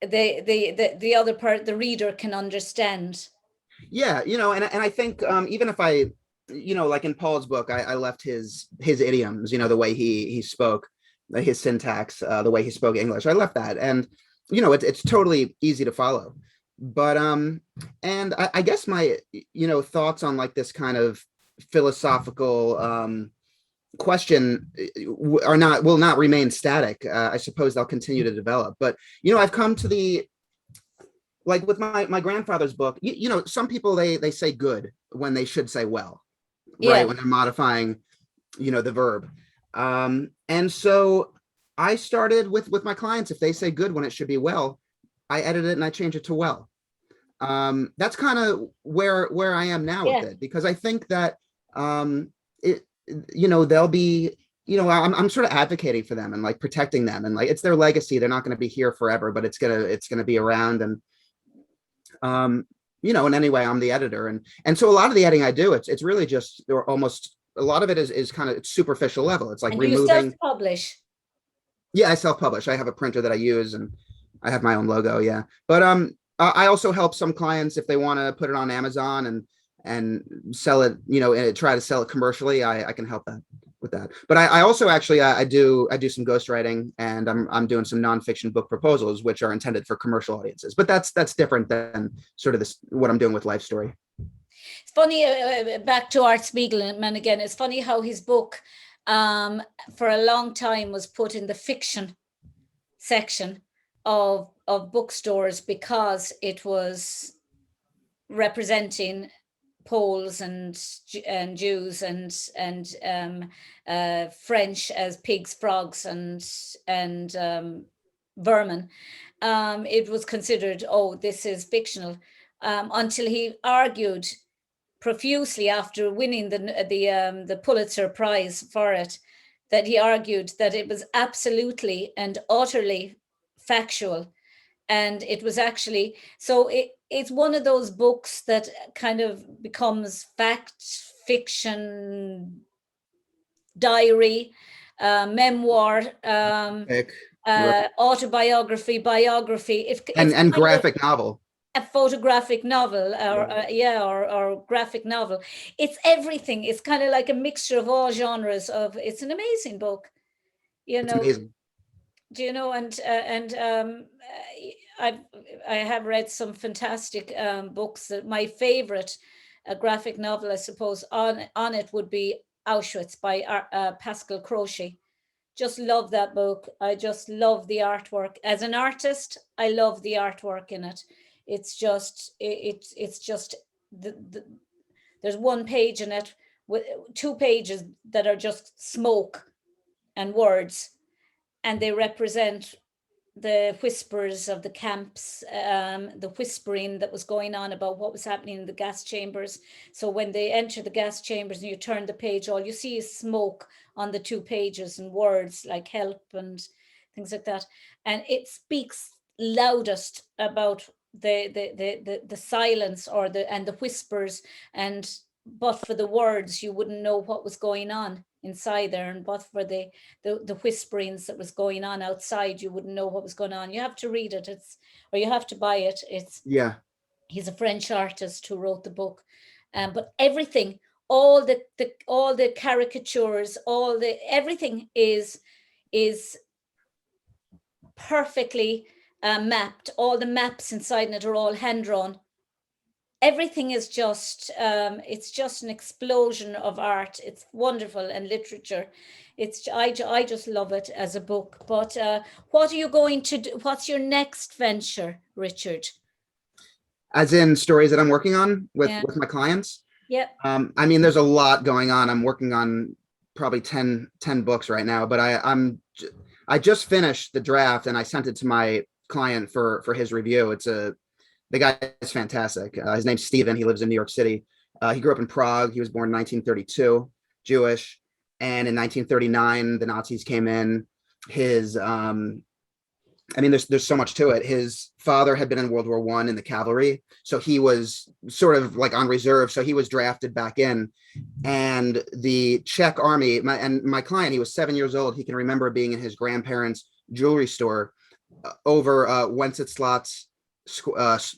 S1: the other part, the reader, can understand.
S2: Yeah, and I think even if I, like in Paul's book, I left his idioms, the way he spoke, his syntax, the way he spoke English. I left that, and it's totally easy to follow. But and I guess my thoughts on like this kind of philosophical question will not remain static. I suppose they'll continue to develop. But I've come to the, like with my grandfather's book, some people they say good when they should say well, right?
S1: Yeah.
S2: When they're modifying, the verb. And so I started with my clients, if they say good when it should be well, I edit it and I change it to well. That's kind of where I am now with it, because I think that it, they'll be, I'm sort of advocating for them and like protecting them, and like it's their legacy. They're not going to be here forever, but it's gonna be around. And and anyway, I'm the editor, and so a lot of the editing I do, it's really just, or almost a lot of it is kind of, it's superficial level. It's like
S1: And
S2: removing.
S1: you self-publish?
S2: Yeah, I self-publish. I have a printer that I use, and I have my own logo. Yeah, but I also help some clients if they want to put it on Amazon and sell it, and try to sell it commercially. I can help that with that. But I also actually I do some ghostwriting, and I'm doing some nonfiction book proposals, which are intended for commercial audiences. But that's different than sort of this, what I'm doing with Lifestory.
S1: It's funny, back to Art Spiegelman again. It's funny how his book, for a long time, was put in the fiction section of bookstores, because it was representing Poles and Jews and French as pigs, frogs, and vermin. It was considered, oh, this is fictional, until he argued profusely after winning the Pulitzer Prize for it, that he argued that it was absolutely and utterly factual. And it was actually, so it's one of those books that kind of becomes fact, fiction, diary, memoir, autobiography, biography.
S2: And graphic novel.
S1: A photographic novel, or graphic novel. It's everything. It's kind of like a mixture of all genres. It's an amazing book,
S2: It's amazing.
S1: I have read some fantastic books. That my favorite graphic novel, I suppose, on it would be Auschwitz by Pascal Crochet. Just love that book. I just love the artwork. As an artist, I love the artwork in it. It's just there's one page in it with 2 pages that are just smoke and words, and they represent the whispers of the camps, the whispering that was going on about what was happening in the gas chambers. So when they enter the gas chambers and you turn the page, all you see is smoke on the 2 pages and words like help and things like that. And it speaks loudest about the silence or the whispers, and but for the words you wouldn't know what was going on inside there, and but for the whisperings that was going on outside you wouldn't know what was going on. You have to read it, or you have to buy it.
S2: Yeah.
S1: He's a French artist who wrote the book, but everything, all the caricatures, everything is perfectly mapped. All the maps inside it are all hand drawn. Everything is just it's just an explosion of art. It's wonderful, and literature. I just love it as a book. But what are you going to do? What's your next venture, Richard?
S2: As in stories that I'm working on with
S1: Yeah.
S2: my clients.
S1: Yeah.
S2: I mean, there's a lot going on. I'm working on probably 10 books right now, but I just finished the draft and I sent it to my client for his review. The guy is fantastic. His name's Steven. He lives in New York City. He grew up in Prague. He was born in 1932, Jewish. And in 1939, the Nazis came in. I mean, there's so much to it. His father had been in World War I in the cavalry, so he was sort of like on reserve. So he was drafted back in, and the Czech army. My client, he was 7 years old. He can remember being in his grandparents' jewelry store over Wenceslas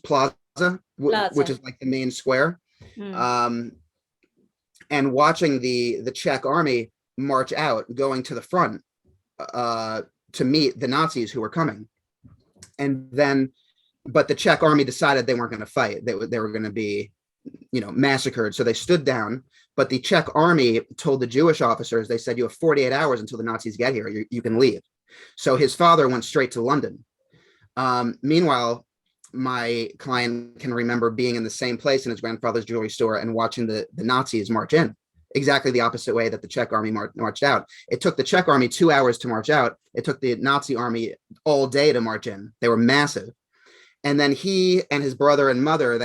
S2: Plaza, which is like the main square, and watching the Czech army march out, going to the front to meet the Nazis who were coming. And then, but the Czech army decided they weren't going to fight. They were going to be, massacred. So they stood down. But the Czech army told the Jewish officers, they said, you have 48 hours until the Nazis get here. You can leave. So his father went straight to London. Meanwhile, my client can remember being in the same place in his grandfather's jewelry store and watching the Nazis march in. Exactly the opposite way that the Czech army marched out. It took the Czech army 2 hours to march out. It took the Nazi army all day to march in. They were massive. And then he and his brother and mother,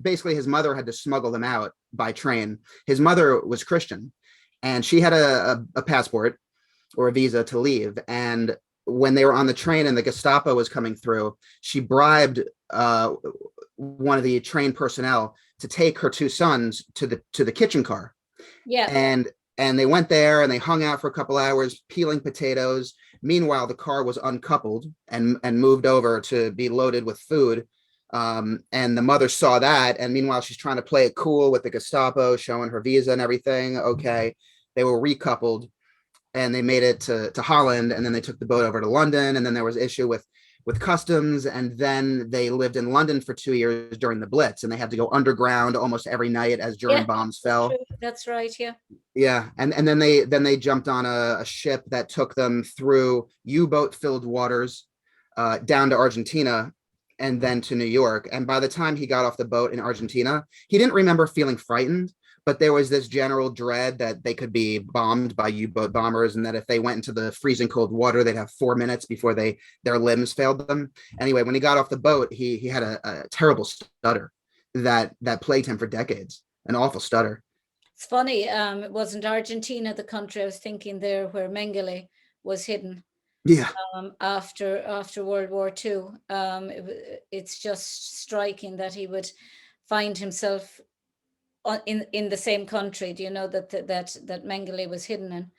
S2: basically his mother had to smuggle them out by train. His mother was Christian, and she had a passport or a visa to leave. And when they were on the train and the Gestapo was coming through, she bribed one of the train personnel to take her 2 sons to the kitchen car.
S1: Yeah.
S2: And they went there and they hung out for a couple hours peeling potatoes. Meanwhile, the car was uncoupled and moved over to be loaded with food. And the mother saw that. And meanwhile, she's trying to play it cool with the Gestapo, showing her visa and everything. Okay. They were recoupled and they made it to Holland. And then they took the boat over to London. And then there was issue with customs, and then they lived in London for 2 years during the Blitz, and they had to go underground almost every night as German bombs fell.
S1: That's right.
S2: Yeah. And then they jumped on a ship that took them through U-boat filled waters down to Argentina and then to New York. And by the time he got off the boat in Argentina, he didn't remember feeling frightened, but there was this general dread that they could be bombed by U-boat bombers, and that if they went into the freezing cold water, they'd have 4 minutes before their limbs failed them. Anyway, when he got off the boat, he had a terrible stutter that plagued him for decades, an awful stutter.
S1: It's funny. It wasn't Argentina, the country I was thinking there, where Mengele was hidden.
S2: Yeah.
S1: After World War II, it's just striking that he would find himself in the same country. Do you know that Mengele was hidden in?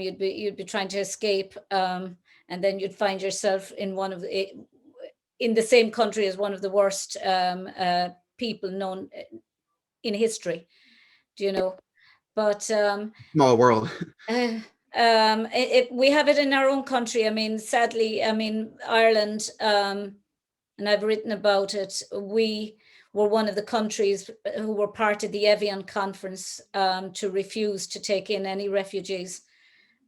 S1: You'd be trying to escape, and then you'd find yourself in the same country as one of the worst people known in history. Do you know? But
S2: small world.
S1: we have it in our own country. I mean, sadly, Ireland, and I've written about it. We were one of the countries who were part of the Evian conference to refuse to take in any refugees.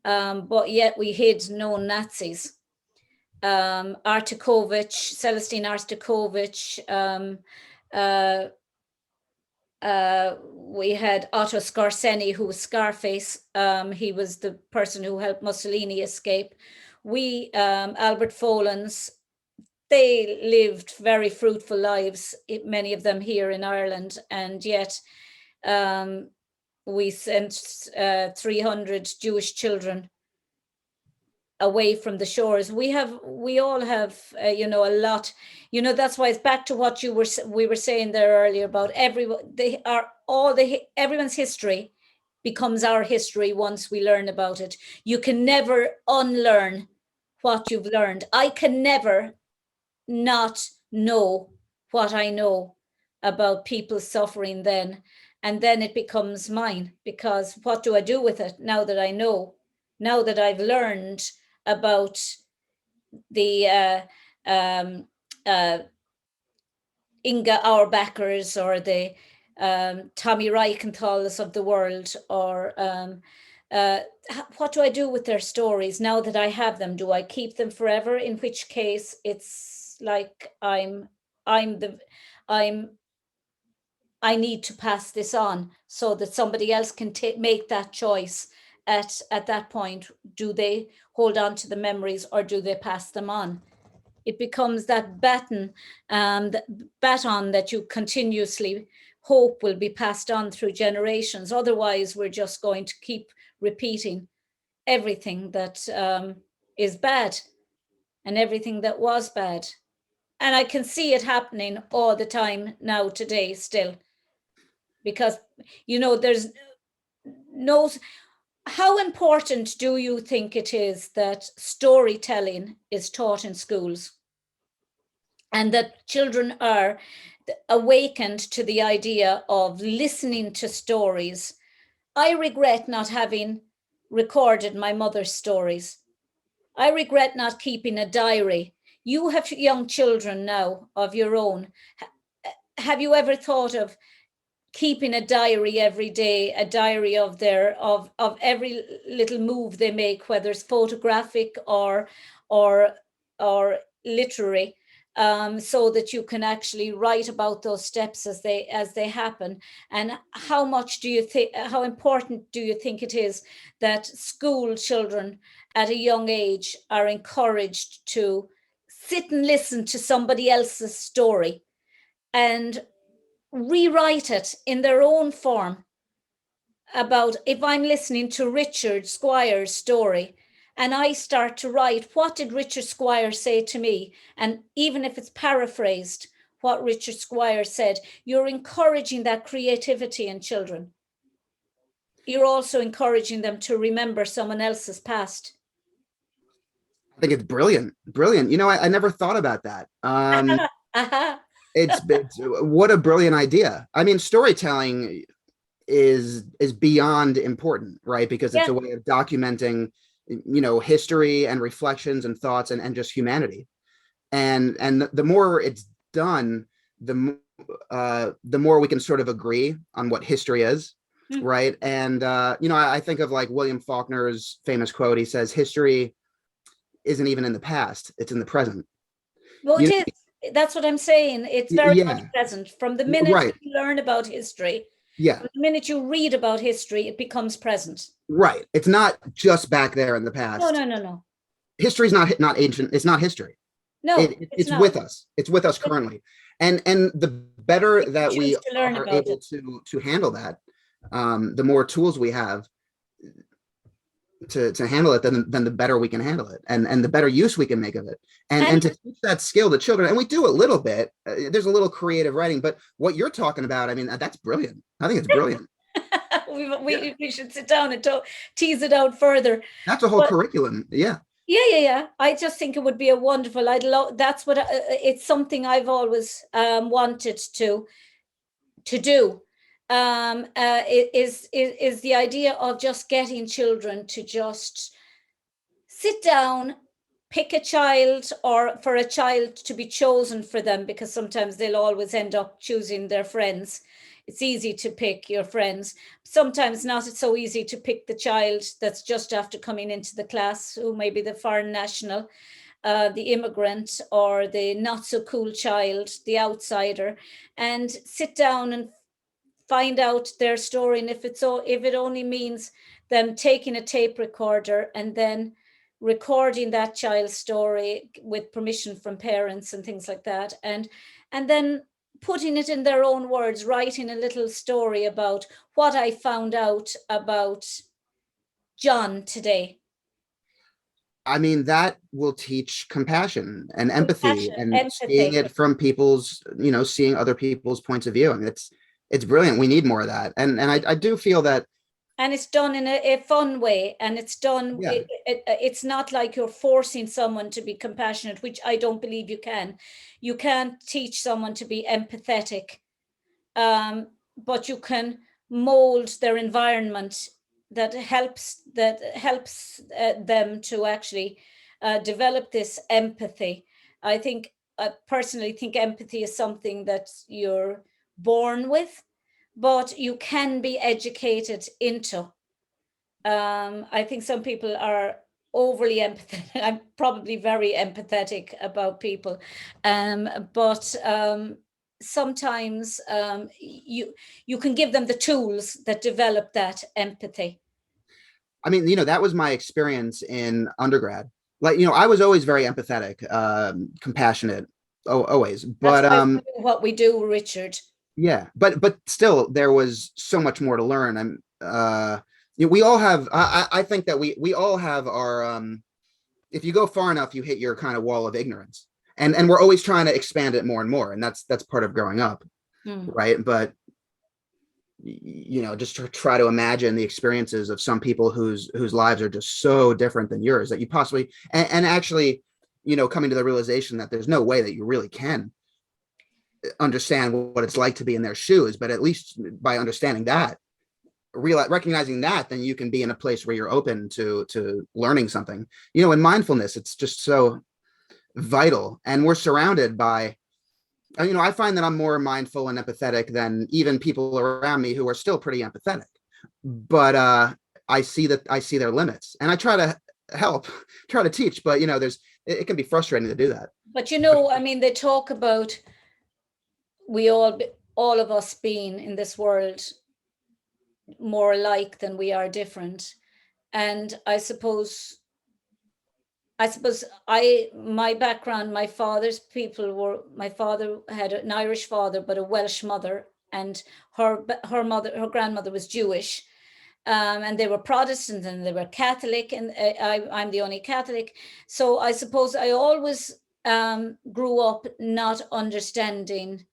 S1: But yet we hid known Nazis. Celestine Artikovich, we had Otto Scorseni, who was Scarface. He was the person who helped Mussolini escape. Albert Folans, they lived very fruitful lives, many of them here in Ireland, and yet we sent 300 Jewish children away from the shores. We all have a lot. That's why it's back to what we were saying there earlier about everyone's history becomes our history once we learn about it. You can never unlearn what you've learned. I can never not know what I know about people suffering then, and then it becomes mine, because what do I do with it now that I know, now that I've learned about the Inga Auerbackers, or the Tommy Reichenthal's of the world, or what do I do with their stories now that I have them? Do I keep them forever? In which case, it's like I need to pass this on so that somebody else can make that choice at that point. Do they hold on to the memories, or do they pass them on? It becomes that baton that you continuously hope will be passed on through generations. Otherwise, we're just going to keep repeating everything that is bad and everything that was bad. And I can see it happening all the time now today still. Because, there's no... How important do you think it is that storytelling is taught in schools, and that children are awakened to the idea of listening to stories? I regret not having recorded my mother's stories. I regret not keeping a diary. You have young children now of your own. Have you ever thought of keeping a diary every day, a diary of every little move they make, whether it's photographic or literary, so that you can actually write about those steps as they happen? And how important do you think it is that school children at a young age are encouraged to sit and listen to somebody else's story and rewrite it in their own form? About, if I'm listening to Richard Squires' story and I start to write, what did Richard Squires say to me? And even if it's paraphrased what Richard Squires said, you're encouraging that creativity in children. You're also encouraging them to remember someone else's past.
S2: I think it's brilliant. I never thought about that. It's what a brilliant idea. I mean, storytelling is beyond important, right? Because it's a way of documenting, history and reflections and thoughts and just humanity. And the more it's done, the more we can sort of agree on what history is, right? And I think of like William Faulkner's famous quote. He says, "History isn't even in the past; it's in the present."
S1: Well, it is. That's what I'm saying. It's very much present. From the minute you learn about history, from the minute you read about history, it becomes present.
S2: Right. It's not just back there in the past.
S1: No.
S2: History's not ancient. It's not history.
S1: No,
S2: it's with us. It's with us currently. And the better that we are able to handle that, the more tools we have to handle it, then the better we can handle it, and the better use we can make of it, and to teach that skill to children. And we do a little bit. There's a little creative writing, but what you're talking about, I mean, that's brilliant. I think it's brilliant.
S1: we should sit down and tease it out further.
S2: That's a whole curriculum. Yeah.
S1: I just think it would be a wonderful. That's what it's something I've always wanted to do. Is the idea of just getting children to just sit down, pick a child, or for a child to be chosen for them, because sometimes they'll always end up choosing their friends. It's easy to pick your friends. Sometimes not. It's so easy to pick the child that's just after coming into the class, who may be the foreign national, the immigrant, or the not so cool child, the outsider, and sit down and find out their story. And if it only means them taking a tape recorder and then recording that child's story with permission from parents and things like that, and then putting it in their own words, writing a little story about what I found out about John today.
S2: I mean, that will teach compassion and empathy,
S1: Compassion,
S2: and seeing
S1: empathy.
S2: it from people's, seeing other people's points of view. I mean, it's brilliant. We need more of that. And I do feel that.
S1: And it's done in a fun way, and it's done.
S2: Yeah.
S1: It's not like you're forcing someone to be compassionate, which I don't believe you can. You can't teach someone to be empathetic, but you can mold their environment that helps them to actually develop this empathy. I personally think empathy is something that you're born with, but you can be educated into. I think some people are overly empathetic. I'm probably very empathetic about people, but sometimes you can give them the tools that develop that empathy.
S2: I mean, that was my experience in undergrad. Like, I was always very empathetic, compassionate, always.
S1: That's
S2: But
S1: why we do what we do, Richard.
S2: yeah, but still, there was so much more to learn. And we all have. I think that we all have our. If you go far enough, you hit your kind of wall of ignorance, and we're always trying to expand it more and more, and that's part of growing up, right? But just to try to imagine the experiences of some people whose lives are just so different than yours that you possibly, and actually, coming to the realization that there's no way that you really can understand what it's like to be in their shoes, but at least by understanding that, recognizing that, then you can be in a place where you're open to learning something. In mindfulness, it's just so vital, and we're surrounded by, I find that I'm more mindful and empathetic than even people around me who are still pretty empathetic. But I see their limits, and I try to help, try to teach. But it can be frustrating to do that.
S1: But I mean, they talk about all of us being in this world more alike than we are different, and I suppose my background, my father had an Irish father, but a Welsh mother, and her grandmother was Jewish. And they were Protestant and they were Catholic, and I'm the only Catholic. So I suppose I always grew up not understanding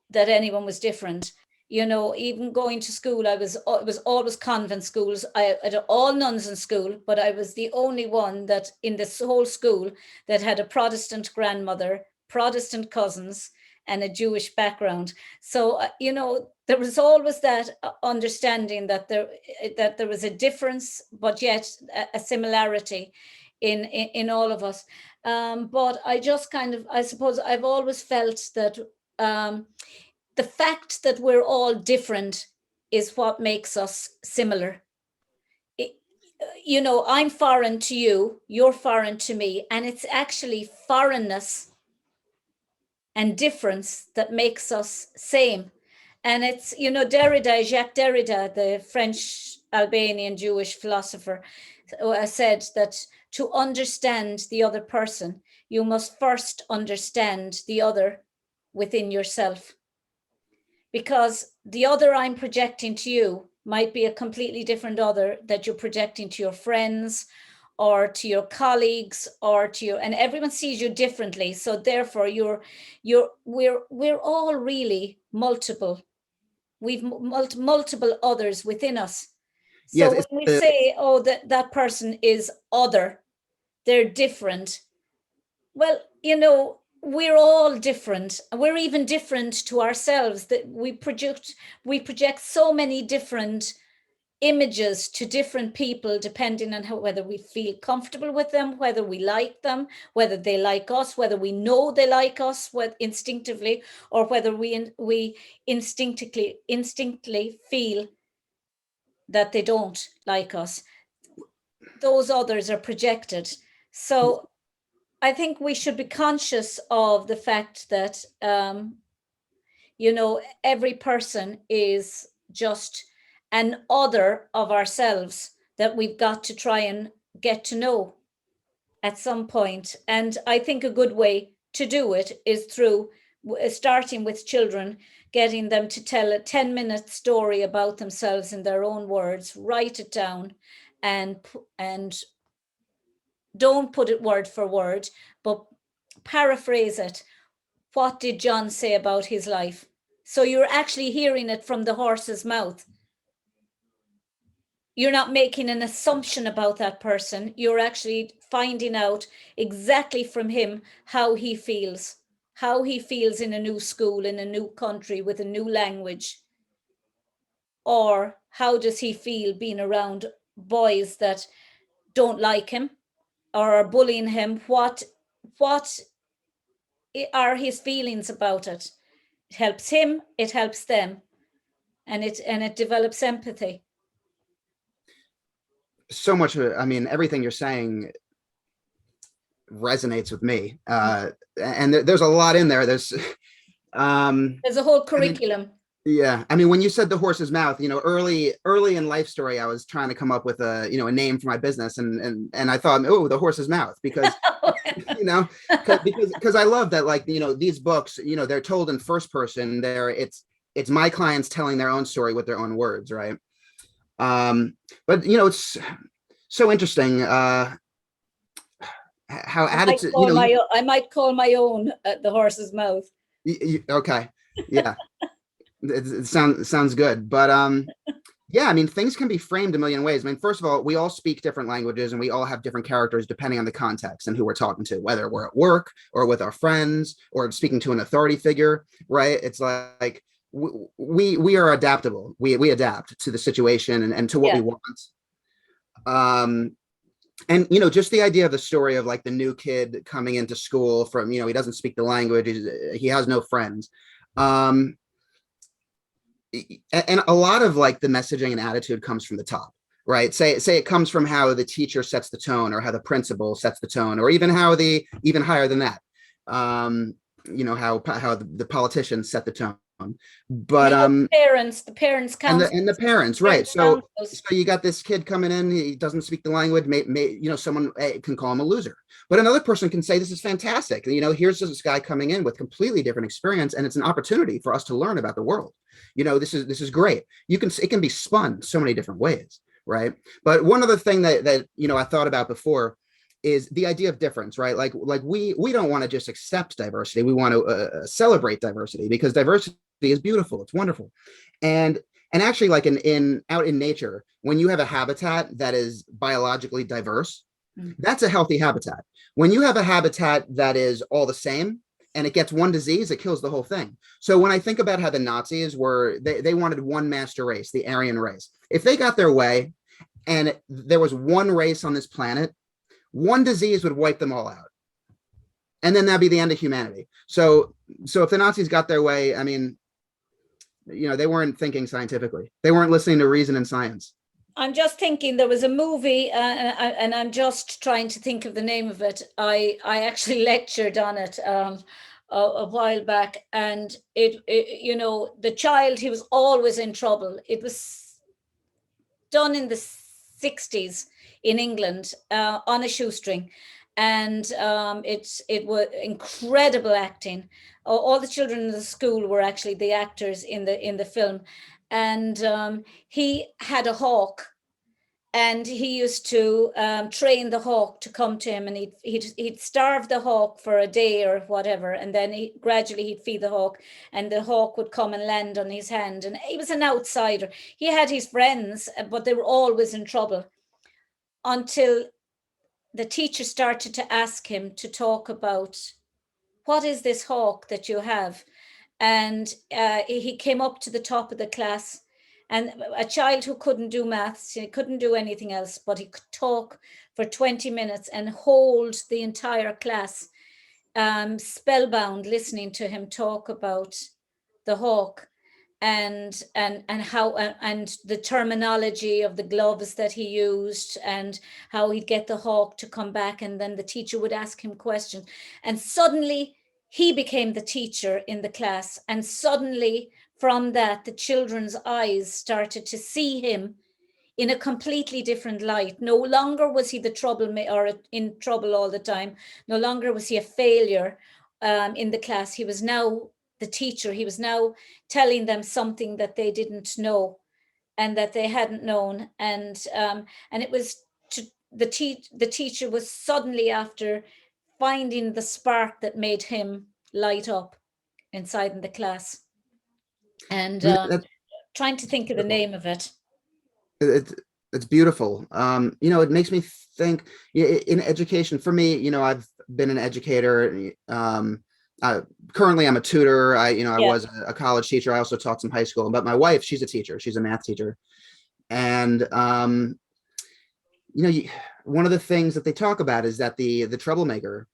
S1: that anyone was different. Even going to school, it was always convent schools. I had all nuns in school, but I was the only one that in this whole school that had a Protestant grandmother, Protestant cousins, and a Jewish background. So there was always that understanding that there was a difference, but yet a similarity in all of us. But I suppose I've always felt that the fact that we're all different is what makes us similar. I'm foreign to you, you're foreign to me, and it's actually foreignness and difference that makes us same. And it's, Jacques Derrida, the French Albanian Jewish philosopher, said that to understand the other person, you must first understand the other within yourself. Because the other I'm projecting to you might be a completely different other that you're projecting to your friends or to your colleagues or to you, and everyone sees you differently. So therefore we're all really multiple. We've multiple others within us. So
S2: Yes,
S1: when we say, oh, that person is other, they're different. Well, we're all different. We're even different to ourselves, that we project so many different images to different people, depending on whether we feel comfortable with them, whether we like them, whether they like us, whether we know they like us, instinctively, or whether we instinctively feel that they don't like us. Those others are projected. So I think we should be conscious of the fact that You know, every person is just an other of ourselves that we've got to try and get to know at some point. And I think a good way to do it is through starting with children, getting them to tell a 10-minute story about themselves in their own words, write it down, and don't put it word for word, but paraphrase it. What did John say about his life? So you're actually hearing it from the horse's mouth. You're not making an assumption about that person. You're actually finding out exactly from him how he feels in a new school, in a new country, with a new language. Or how does he feel being around boys that don't like him or are bullying him? What are his feelings about it? It helps him, it helps them, and it develops empathy.
S2: So much, I mean, everything you're saying resonates with me. And there's a lot in there. There's
S1: a whole curriculum.
S2: Yeah, I mean, when you said the horse's mouth, you know, early in Lifestory, I was trying to come up with a, you know, a name for my business, and I thought, oh, the horse's mouth, because you know, because I love that, like, you know, these books, you know, they're told in first person. It's my clients telling their own story with their own words, right? But you know, it's so interesting how attitude, you know,
S1: I might call my own the horse's mouth.
S2: Okay, yeah. It sounds good, but yeah, I mean, things can be framed a million ways. I mean, first of all, we all speak different languages and we all have different characters depending on the context and who we're talking to, whether we're at work or with our friends or speaking to an authority figure, right? It's like we are adaptable. We adapt to the situation and to what we want. And you know, just the idea of the story of like the new kid coming into school from, you know, he doesn't speak the language, he has no friends. And a lot of like the messaging and attitude comes from the top, right? Say it comes from how the teacher sets the tone, or how the principal sets the tone, or even higher than that, you know, how the politicians set the tone. But
S1: the parents counsel,
S2: and the parents, right? So you got this kid coming in, he doesn't speak the language, you know, someone can call him a loser, but another person can say, this is fantastic, you know, here's this guy coming in with completely different experience, and it's an opportunity for us to learn about the world. You know, this is great. It can be spun so many different ways, right? But one other thing that you know, I thought about before is the idea of difference, right? Like we don't want to just accept diversity. We want to celebrate diversity, because diversity is beautiful. It's wonderful. And actually, like in out in nature, when you have a habitat that is biologically diverse, that's a healthy habitat. When you have a habitat that is all the same and it gets one disease, it kills the whole thing. So when I think about how the Nazis were, they wanted one master race, the Aryan race. If they got their way and there was one race on this planet, one disease would wipe them all out. And then that'd be the end of humanity. So if the Nazis got their way, I mean, you know, they weren't thinking scientifically. They weren't listening to reason and science.
S1: I'm just thinking, there was a movie, and I'm just trying to think of the name of it. I actually lectured on it a while back, and it, you know, the child, he was always in trouble. It was done in the 60s in England on a shoestring, and it was incredible acting. All the children in the school were actually the actors in the film, and he had a hawk, and he used to train the hawk to come to him, and he'd starve the hawk for a day or whatever, and then gradually he'd feed the hawk, and the hawk would come and land on his hand. And he was an outsider. He had his friends, but they were always in trouble, until the teacher started to ask him to talk about, what is this hawk that you have? And he came up to the top of the class, and a child who couldn't do maths, he couldn't do anything else, but he could talk for 20 minutes and hold the entire class spellbound, listening to him talk about the hawk, and how and the terminology of the gloves that he used, and how he'd get the hawk to come back, and then the teacher would ask him questions, and suddenly he became the teacher in the class. And suddenly from that, the children's eyes started to see him in a completely different light. No longer was he the troublemaker or in trouble all the time. No longer was he a failure in the class. He was now the teacher. He was now telling them something that they didn't know and that they hadn't known. And it was the teacher was suddenly, after finding the spark that made him light up inside in the class, and
S2: That's
S1: trying to think of the
S2: beautiful.
S1: name of it.
S2: It's it's beautiful. It makes me think in education for me, I've been an educator. Currently I'm a tutor. I
S1: Yeah.
S2: was a college teacher. I also taught some high school, but my wife, she's a teacher. She's a math teacher. And you know, one of the things that they talk about is that the troublemaker,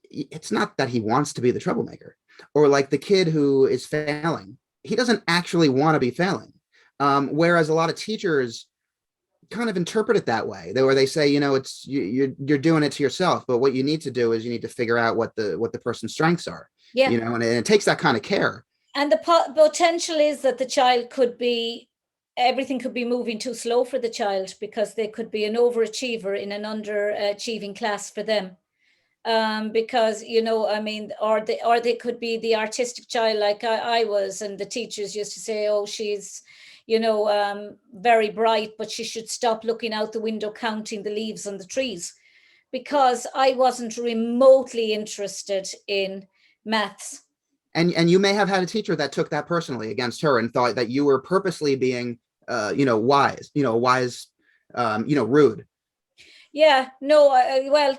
S2: it's not that he wants to be the troublemaker, or like the kid who is failing. He doesn't actually want to be failing. Whereas a lot of teachers kind of interpret it that way, where they say, it's you're doing it to yourself, but what you need to do is you need to figure out what the person's strengths are,
S1: Yeah.
S2: and it takes that kind of care.
S1: And the potential is that the child could be, everything could be moving too slow for the child, because they could be an overachiever in an underachieving class for them. Because, I mean, or they could be the artistic child like I was, and the teachers used to say, oh, she's, very bright, but she should stop looking out the window counting the leaves on the trees, because I wasn't remotely interested in maths.
S2: And you may have had a teacher that took that personally against her and thought that you were purposely being wise, rude.
S1: Yeah, no, well,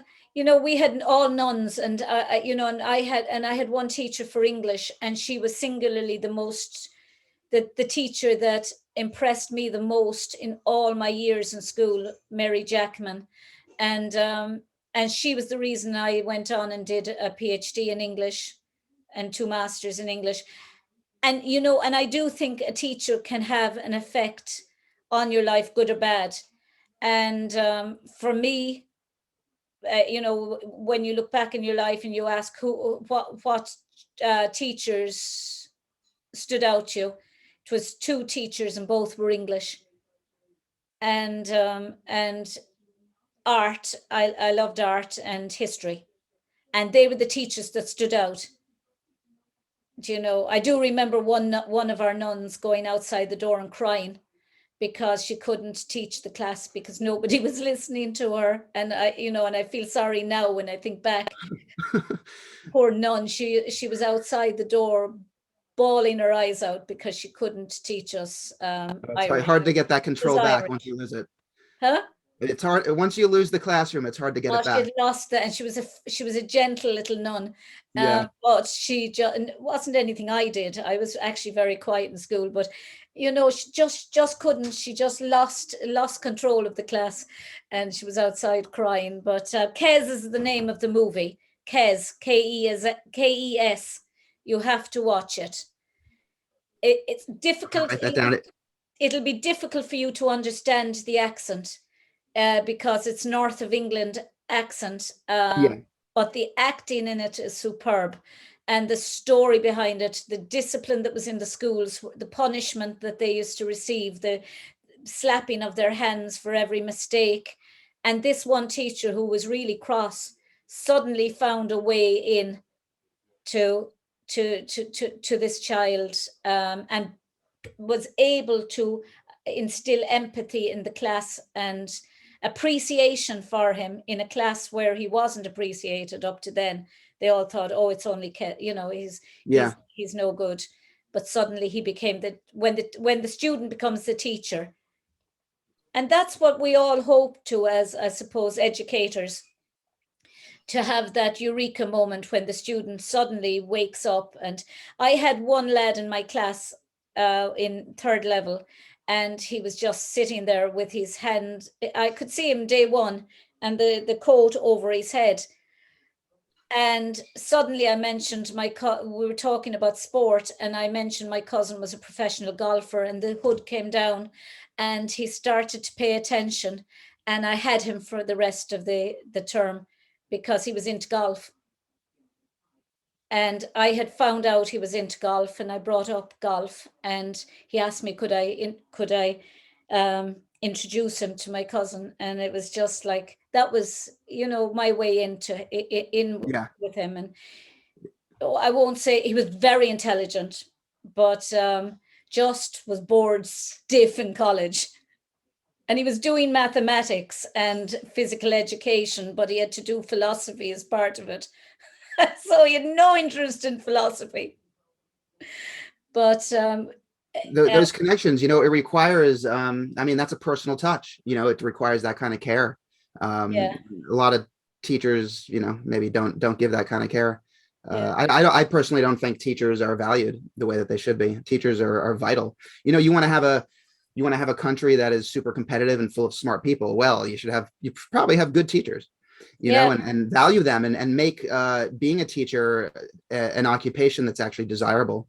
S1: we had all nuns, and and I had one teacher for English, and she was singularly the teacher that impressed me the most in all my years in school, Mary Jackman, and she was the reason I went on and did a PhD in English and 2 masters in English. And and I do think a teacher can have an effect on your life, good or bad. And for me, when you look back in your life and you ask what teachers stood out to you, it was 2 teachers, and both were English. And art, I loved art and history, and they were the teachers that stood out. I do remember one of our nuns going outside the door and crying because she couldn't teach the class because nobody was listening to her. And I feel sorry now when I think back. Poor nun, she was outside the door bawling her eyes out because she couldn't teach us
S2: It's
S1: Irish.
S2: hard to get that
S1: It was
S2: control back once
S1: Irish.
S2: you lose it.
S1: Huh?
S2: It's hard once you lose the classroom. It's hard to get
S1: Oh,
S2: it
S1: she
S2: back.
S1: had lost that, and she was a gentle little nun,
S2: Yeah.
S1: but she just wasn't anything I did. I was actually very quiet in school, but she just couldn't. She just lost control of the class, and she was outside crying. But Kes is the name of the movie. Kes, Kes. You have to watch it. It's difficult.
S2: Write that down.
S1: It'll be difficult for you to understand the accent because it's north of England accent.
S2: Yeah.
S1: But the acting in it is superb. And the story behind it, the discipline that was in the schools, the punishment that they used to receive, the slapping of their hands for every mistake. And this one teacher who was really cross suddenly found a way in to this child, and was able to instill empathy in the class and appreciation for him in a class where he wasn't appreciated up to then. They all thought, oh, it's only he's
S2: Yeah.
S1: he's no good. But suddenly he became when the student becomes the teacher. And that's what we all hope to, as I suppose educators, to have that eureka moment when the student suddenly wakes up. And I had one lad in my class in third level, and he was just sitting there with his hand. I could see him day one, and the coat over his head. And suddenly I mentioned we were talking about sport, and I mentioned my cousin was a professional golfer, and the hood came down, and he started to pay attention, and I had him for the rest of the term because he was into golf. And I had found out he was into golf, and I brought up golf, and he asked me, could I introduce him to my cousin? And it was just like, that was, my way in
S2: Yeah.
S1: with him. And I won't say he was very intelligent, but just was bored stiff in college. And he was doing mathematics and physical education, but he had to do philosophy as part of it. So he had no interest in philosophy. But
S2: Those connections, it requires, that's a personal touch, it requires that kind of care.
S1: Yeah.
S2: A lot of teachers, maybe don't give that kind of care.
S1: Yeah.
S2: I personally don't think teachers are valued the way that they should be. Teachers are vital. You want to have a country that is super competitive and full of smart people. Well, you probably have good teachers, and value them, and make being a teacher an occupation that's actually desirable.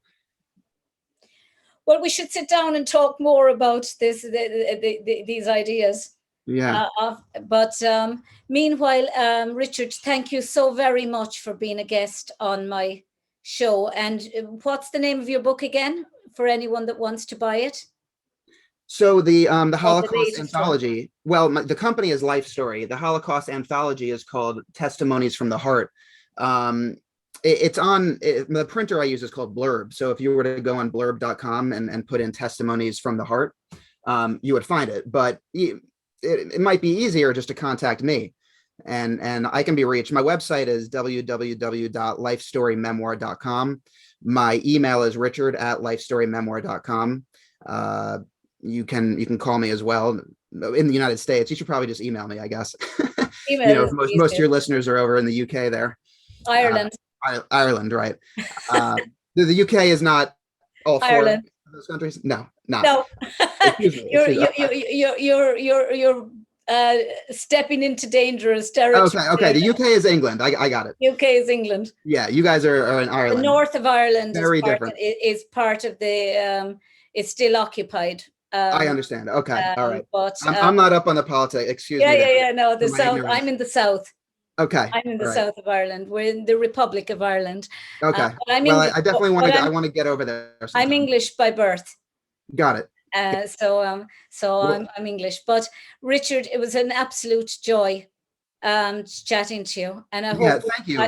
S1: Well, we should sit down and talk more about these ideas.
S2: Yeah.
S1: But meanwhile, Richard, thank you so very much for being a guest on my show. And what's the name of your book again, for anyone that wants to buy it?
S2: So the Holocaust Anthology. Well, the company is Lifestory. The Holocaust Anthology is called Testimonies from the Heart. It's on the printer I use is called Blurb. So if you were to go on blurb.com and put in Testimonies from the Heart, you would find it. But it might be easier just to contact me, and I can be reached. My website is www.lifestorymemoir.com. My email is richard@lifestorymemoir.com. You can call me as well. In the United States, you should probably just email me, I guess. Most of your listeners are over in the UK there.
S1: Ireland.
S2: Ireland, right. The UK is not all four of those countries. No, not.
S1: No. You're stepping into dangerous territory.
S2: Okay. The UK is England. I got it.
S1: UK is England.
S2: Yeah, you guys are in Ireland.
S1: The north of Ireland
S2: very different.
S1: Is part of the. It's still occupied.
S2: I understand. Okay, all right.
S1: But
S2: I'm not up on the politics. Excuse me.
S1: Yeah. No, the south. I'm in the south.
S2: Okay.
S1: I'm in the south of Ireland. We're in the Republic of Ireland.
S2: Okay. I definitely want to. I want to get over there sometime.
S1: I'm English by birth.
S2: Got it.
S1: So I'm English. But Richard, it was an absolute joy chatting to you, and I hope.
S2: Thank you.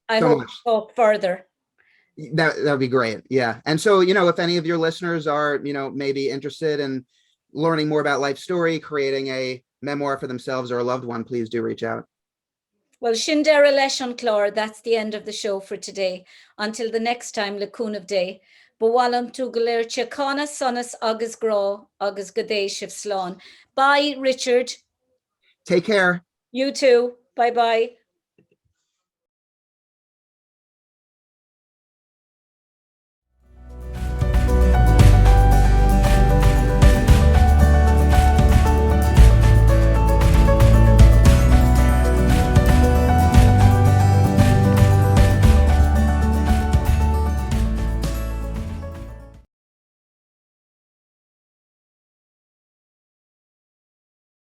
S1: I hope to talk further.
S2: That'd be great. Yeah. And so, if any of your listeners are, maybe interested in learning more about Lifestory, creating a memoir for themselves or a loved one, please do reach out.
S1: Well, Shindera leis an clár, that's the end of the show for today. Until the next time, le cún of day. Bwalam tú galir chacana sonas agus gra agus gadé shif slán. Bye, Richard.
S2: Take care.
S1: You too. Bye-bye.